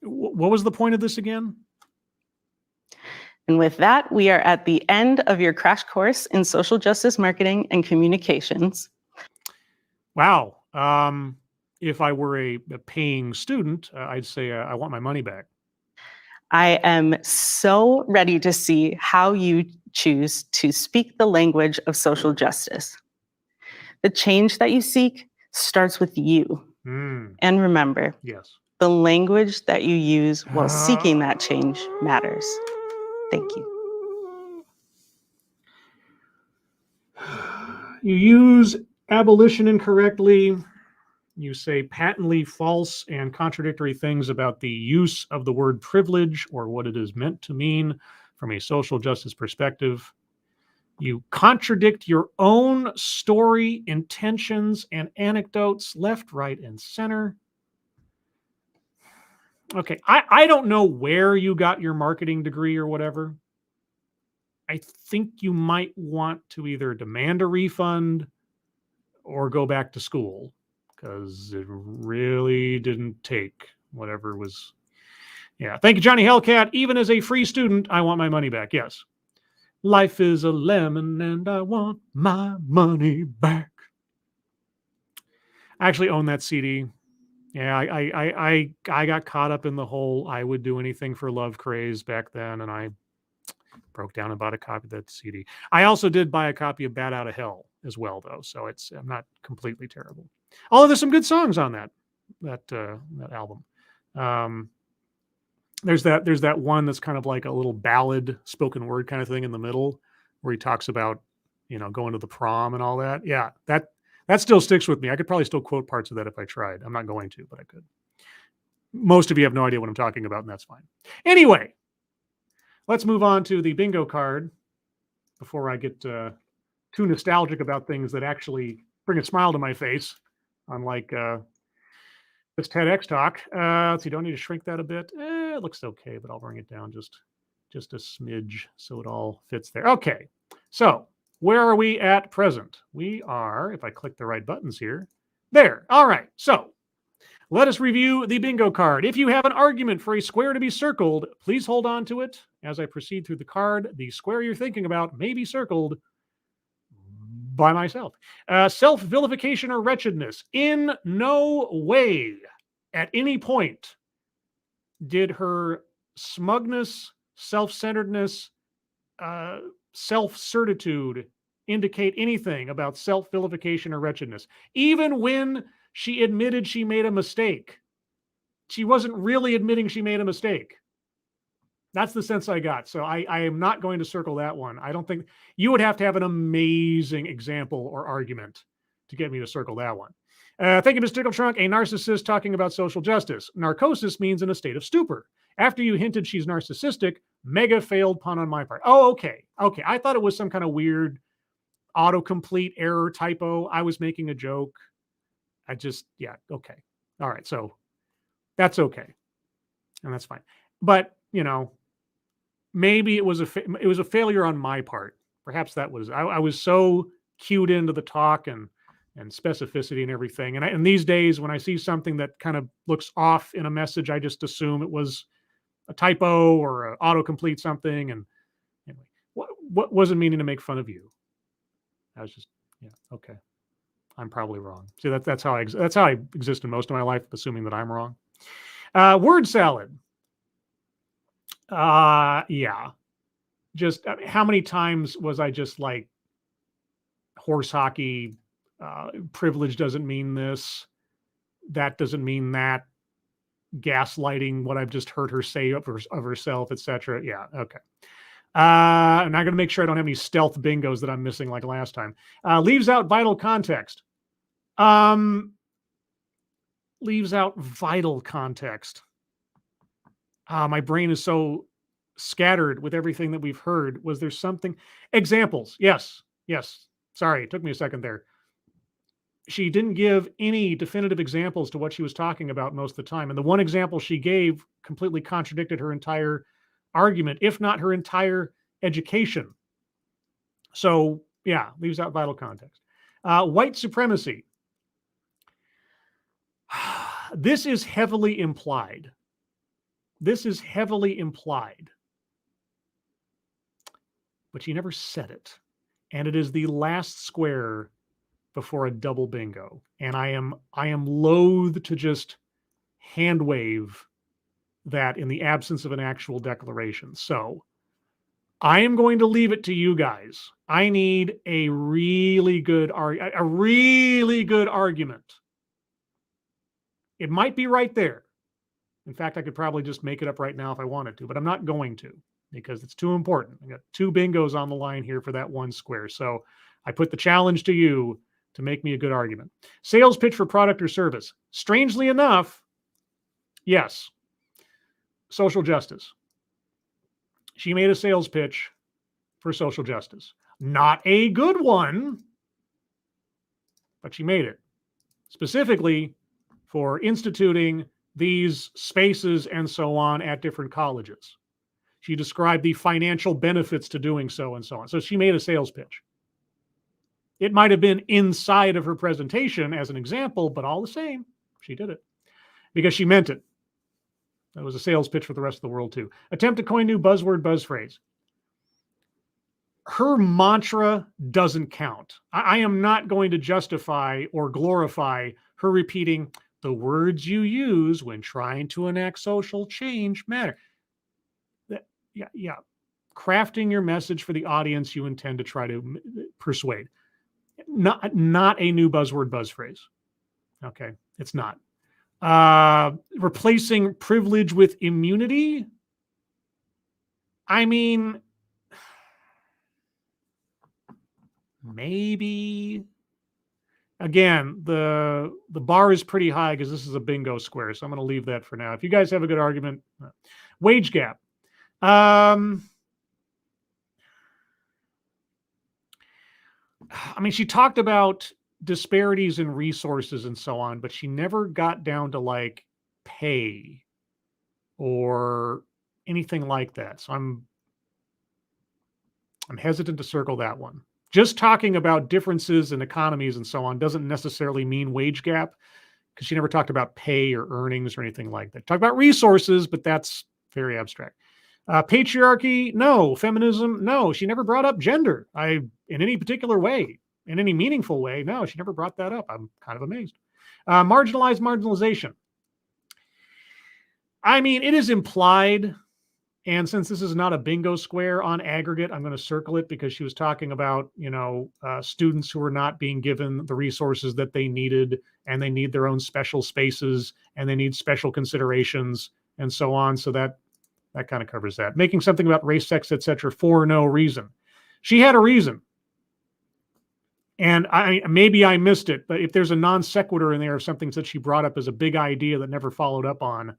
was the point of this again? And with that, we are at the end of your crash course in social justice marketing and communications. Wow. If I were a paying student, I'd say I want my money back. I am so ready to see how you choose to speak the language of social justice. The change that you seek starts with you. And remember, yes, the language that you use while seeking that change matters. Thank you. You use abolition incorrectly. You say patently false and contradictory things about the use of the word privilege or what it is meant to mean from a social justice perspective. You contradict your own story, intentions, and anecdotes left, right, and center. Okay. I don't know where you got your marketing degree or whatever. I think you might want to either demand a refund or go back to school, because it really didn't take whatever was. Yeah. Thank you, Johnny Hellcat. Even as a free student, I want my money back. Yes. Life is a lemon and I want my money back. I actually own that CD. Yeah, I got caught up in the whole I would do anything for love craze back then, and I broke down and bought a copy of that CD. I also did buy a copy of Bat Out of Hell as well, though, so I'm not completely terrible. Although there's some good songs on that album. There's that one that's kind of like a little ballad spoken word kind of thing in the middle, where he talks about, going to the prom and all that. Yeah, that still sticks with me. I could probably still quote parts of that if I tried. I'm not going to, but I could. Most of you have no idea what I'm talking about, and that's fine. Anyway, let's move on to the bingo card before I get too nostalgic about things that actually bring a smile to my face, unlike this TEDx talk. Let's see, do I need to shrink that a bit? It looks okay, but I'll bring it down just a smidge so it all fits there. Okay, so where are we at present? We are, if I click the right buttons here, there. All right, so let us review the bingo card. If you have an argument for a square to be circled, please hold on to it. As I proceed through the card, the square you're thinking about may be circled by myself. Self-vilification or wretchedness. In no way at any point did her smugness, self-centeredness, self-certitude indicate anything about self-vilification or wretchedness. Even when she admitted she made a mistake, she wasn't really admitting she made a mistake. That's the sense I got. So I am not going to circle that one. I don't think you would have to have an amazing example or argument to get me to circle that one. Thank you, Mr. Tickle Trunk. A narcissist talking about social justice. Narcosis means in a state of stupor. After you hinted she's narcissistic, mega failed pun on my part. Oh, okay. Okay. I thought it was some kind of weird autocomplete error typo. I was making a joke. Yeah, okay. All right. So that's okay. And that's fine. But, maybe it was a failure on my part. Perhaps that was, I was so cued into the talk and specificity and everything. And these days when I see something that kind of looks off in a message, I just assume it was a typo or autocomplete something. And anyway, what wasn't meaning to make fun of you. I was just, yeah, okay. I'm probably wrong. See, that's how I exist in most of my life, assuming that I'm wrong. Word salad. Yeah. Just how many times was I just like horse hockey? Privilege doesn't mean this. That doesn't mean that. Gaslighting what I've just heard her say of herself, etc. Yeah. Okay. I'm not going to make sure I don't have any stealth bingos that I'm missing like last time. Leaves out vital context. Leaves out vital context. My brain is so scattered with everything that we've heard. Was there something? Examples. Yes. Sorry, it took me a second there. She didn't give any definitive examples to what she was talking about most of the time. And the one example she gave completely contradicted her entire argument, if not her entire education. So, yeah, leaves out vital context. White supremacy. This is heavily implied. But she never said it. And it is the last square before a double bingo. And I am loath to just hand wave that in the absence of an actual declaration. So I am going to leave it to you guys. I need a really good argument. It might be right there. In fact, I could probably just make it up right now if I wanted to, but I'm not going to because it's too important. I got 2 bingos on the line here for that one square. So I put the challenge to you to make me a good argument. Sales pitch for product or service. Strangely enough, yes, social justice. She made a sales pitch for social justice. Not a good one, but she made it. Specifically for instituting these spaces and so on at different colleges. She described the financial benefits to doing so and so on. So she made a sales pitch. It might have been inside of her presentation as an example, but all the same, she did it because she meant it. That was a sales pitch for the rest of the world too. Attempt to coin new buzzword, buzz phrase. Her mantra doesn't count. I am not going to justify or glorify her repeating the words you use when trying to enact social change matter. Yeah. Crafting your message for the audience you intend to try to persuade. Not a new buzzword, buzz phrase. Okay, it's not. Replacing privilege with immunity. I mean, maybe. Again, the bar is pretty high because this is a bingo square, so I'm going to leave that for now. If you guys have a good argument, wage gap. I mean, she talked about disparities in resources and so on, but she never got down to like pay or anything like that. So I'm hesitant to circle that one. Just talking about differences in economies and so on doesn't necessarily mean wage gap because she never talked about pay or earnings or anything like that. Talk about resources, but that's very abstract. Patriarchy, no. Feminism, no. She never brought up gender in any particular way, in any meaningful way. No, she never brought that up. I'm kind of amazed. Marginalization. I mean, it is implied, and since this is not a bingo square on aggregate, I'm going to circle it because she was talking about, students who are not being given the resources that they needed, and they need their own special spaces, and they need special considerations, and so on. So that kind of covers that. Making something about race, sex, etc. for no reason. She had a reason. And maybe I missed it, but if there's a non sequitur in there of something that she brought up as a big idea that never followed up on,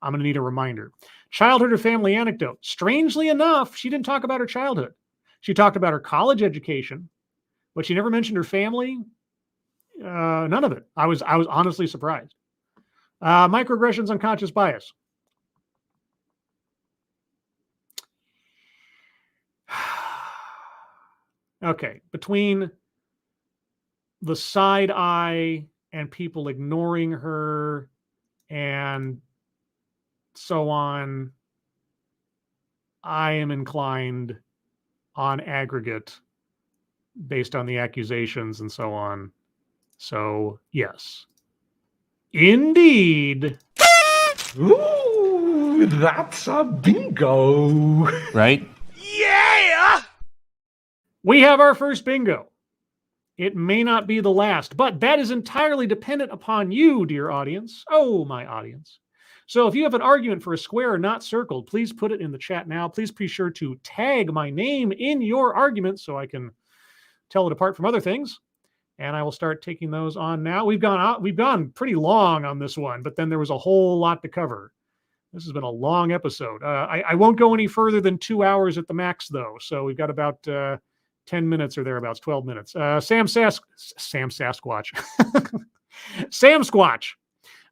I'm going to need a reminder. Childhood or family anecdote. Strangely enough, she didn't talk about her childhood. She talked about her college education, but she never mentioned her family. None of it. I was honestly surprised. Microaggressions, unconscious bias. Okay, between the side eye and people ignoring her and so on, I am inclined on aggregate based on the accusations and so on. So, yes. Indeed. Ooh, that's a bingo. Right? Yeah! We have our first bingo. It may not be the last, but that is entirely dependent upon you, dear audience. Oh, my audience. So if you have an argument for a square not circled, please put it in the chat now. Please be sure to tag my name in your argument so I can tell it apart from other things. And I will start taking those on now. We've gone pretty long on this one, but then there was a whole lot to cover. This has been a long episode. I won't go any further than 2 hours at the max, though. So we've got about 10 minutes or thereabouts, 12 minutes. Sam Sasquatch. Sam Squatch.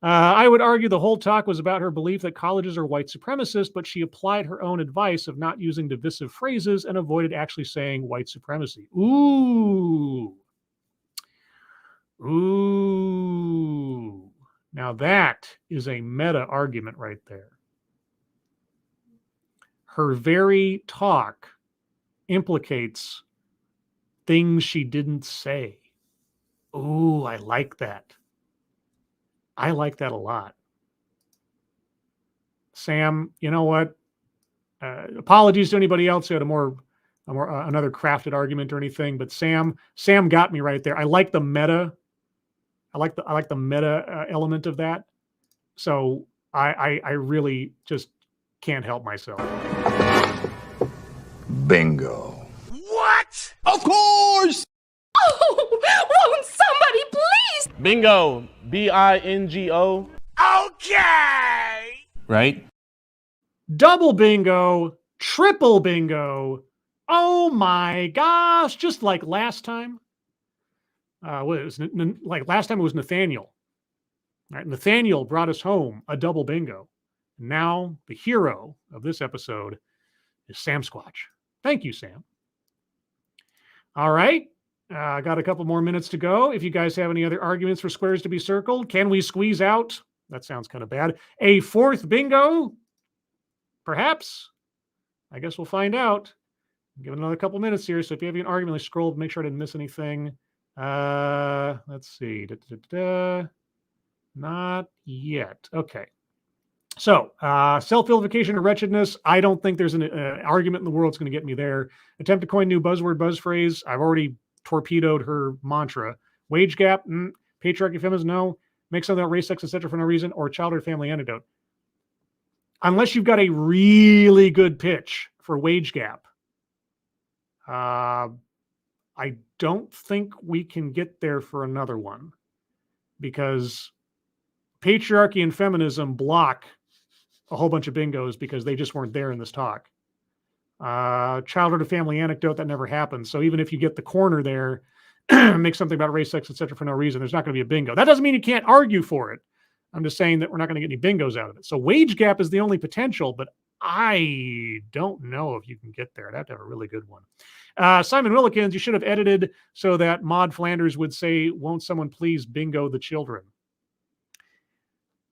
I would argue the whole talk was about her belief that colleges are white supremacist, but she applied her own advice of not using divisive phrases and avoided actually saying white supremacy. Ooh. Now that is a meta argument right there. Her very talk implicates things she didn't say. Ooh, I like that. I like that a lot. Sam, you know what? Apologies to anybody else who had another crafted argument or anything, but Sam got me right there. I like the meta. I like the meta element of that. So I really just can't help myself. Bingo. What? Of course! Oh, won't somebody please? Bingo. B-I-N-G-O. Okay! Right? Double bingo, triple bingo. Oh my gosh, just like last time. Like last time it was Nathaniel. All right, Nathaniel brought us home a double bingo. Now the hero of this episode is Sam Squatch. Thank you, Sam. All right. I got a couple more minutes to go. If you guys have any other arguments for squares to be circled, can we squeeze out? That sounds kind of bad. A fourth bingo? Perhaps. I guess we'll find out. Give it another couple minutes here. So if you have an argument, like scroll, make sure I didn't miss anything. Let's see. Not yet. Okay. So, self-vilification or wretchedness, I don't think there's an argument in the world that's going to get me there. Attempt to coin new buzzword, buzz phrase. I've already torpedoed her mantra. Wage gap, patriarchy, feminism, no. Make something about race, sex, etc. for no reason, or childhood family anecdote. Unless you've got a really good pitch for wage gap, I don't think we can get there for another one, because patriarchy and feminism block a whole bunch of bingos because they just weren't there in this talk. Childhood or family anecdote, that never happened. So even if you get the corner there, make something about race, sex, etc. for no reason, there's not going to be a bingo. That doesn't mean you can't argue for it. I'm just saying that we're not going to get any bingos out of it. So wage gap is the only potential, but I don't know if you can get there. I'd have to have a really good one. Simon Willikins, you should have edited so that Maud Flanders would say, won't someone please bingo the children?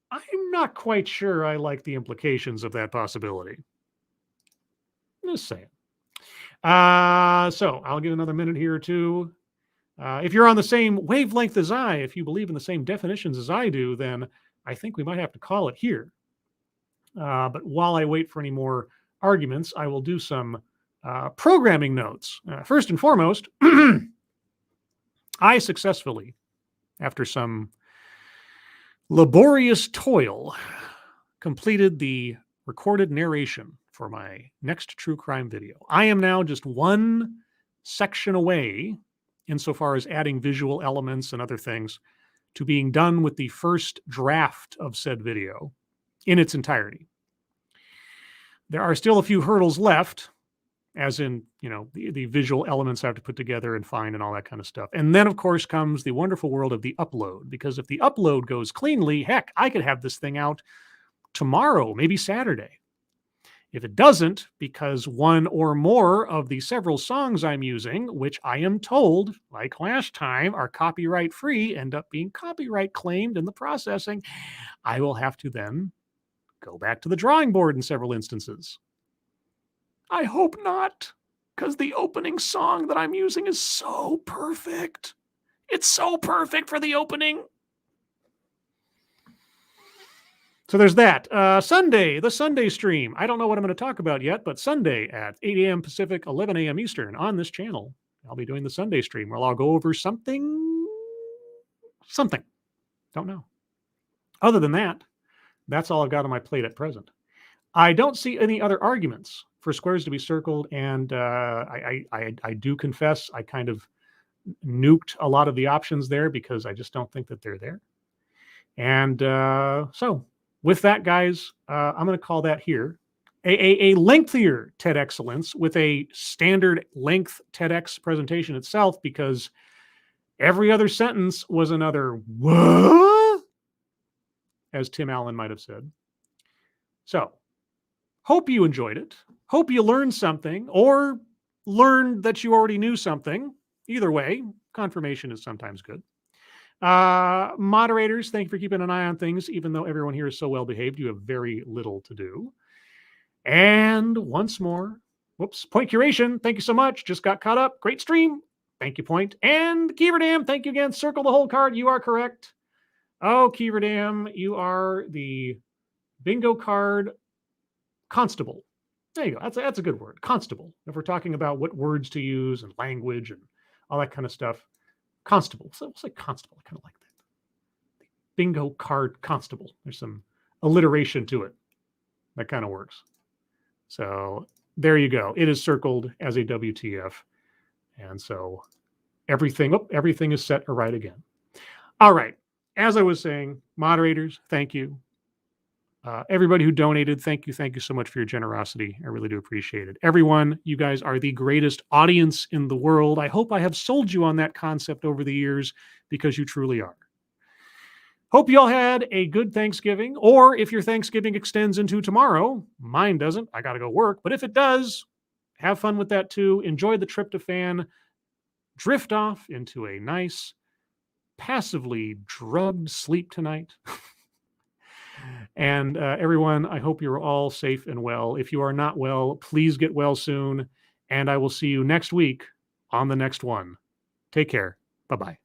I'm not quite sure I like the implications of that possibility. Just saying. So I'll give another minute here or two. If you're on the same wavelength as I, if you believe in the same definitions as I do, then I think we might have to call it here. But while I wait for any more arguments, I will do some programming notes. First and foremost, I successfully, after some laborious toil, completed the recorded narration for my next true crime video. I am now just one section away, insofar as adding visual elements and other things, to being done with the first draft of said video in its entirety. There are still a few hurdles left, as in, the visual elements I have to put together and find and all that kind of stuff. And then, of course, comes the wonderful world of the upload, because if the upload goes cleanly, heck, I could have this thing out tomorrow, maybe Saturday. If it doesn't, because one or more of the several songs I'm using, which I am told, like last time, are copyright free, end up being copyright claimed in the processing, I will have to then go back to the drawing board in several instances. I hope not, because the opening song that I'm using is so perfect. It's so perfect for the opening. So there's that. Sunday, the Sunday stream. I don't know what I'm going to talk about yet, but Sunday at 8 a.m. Pacific, 11 a.m. Eastern on this channel, I'll be doing the Sunday stream where I'll go over something. Don't know. Other than that, that's all I've got on my plate at present. I don't see any other arguments for squares to be circled, and I do confess I kind of nuked a lot of the options there because I just don't think that they're there. And so with that, guys, I'm going to call that here a lengthier TED Excellence with a standard length TEDx presentation itself, because every other sentence was another what, as Tim Allen might have said. So hope you enjoyed it. Hope you learned something, or learned that you already knew something. Either way, confirmation is sometimes good. Moderators, thank you for keeping an eye on things. Even though everyone here is so well behaved, you have very little to do. And once more, Point Curation, thank you so much. Just got caught up. Great stream. Thank you, Point. And Keeverdam, thank you again. Circle the whole card. You are correct. Oh, Keeverdam, you are the bingo card constable. There you go. That's a good word. Constable. If we're talking about what words to use and language and all that kind of stuff. Constable. So we'll say constable. I kind of like that. Bingo card constable. There's some alliteration to it. That kind of works. So there you go. It is circled as a WTF. And so everything is set right again. All right. As I was saying, moderators, thank you. Everybody who donated, thank you so much for your generosity. I really do appreciate it. Everyone, you guys are the greatest audience in the world. I hope I have sold you on that concept over the years, because you truly are. Hope you all had a good Thanksgiving, or if your Thanksgiving extends into tomorrow, mine doesn't. I got to go work. But if it does, have fun with that too. Enjoy the tryptophan. Drift off into a nice, passively drugged sleep tonight. And everyone, I hope you're all safe and well. If you are not well, please get well soon. And I will see you next week on the next one. Take care. Bye-bye.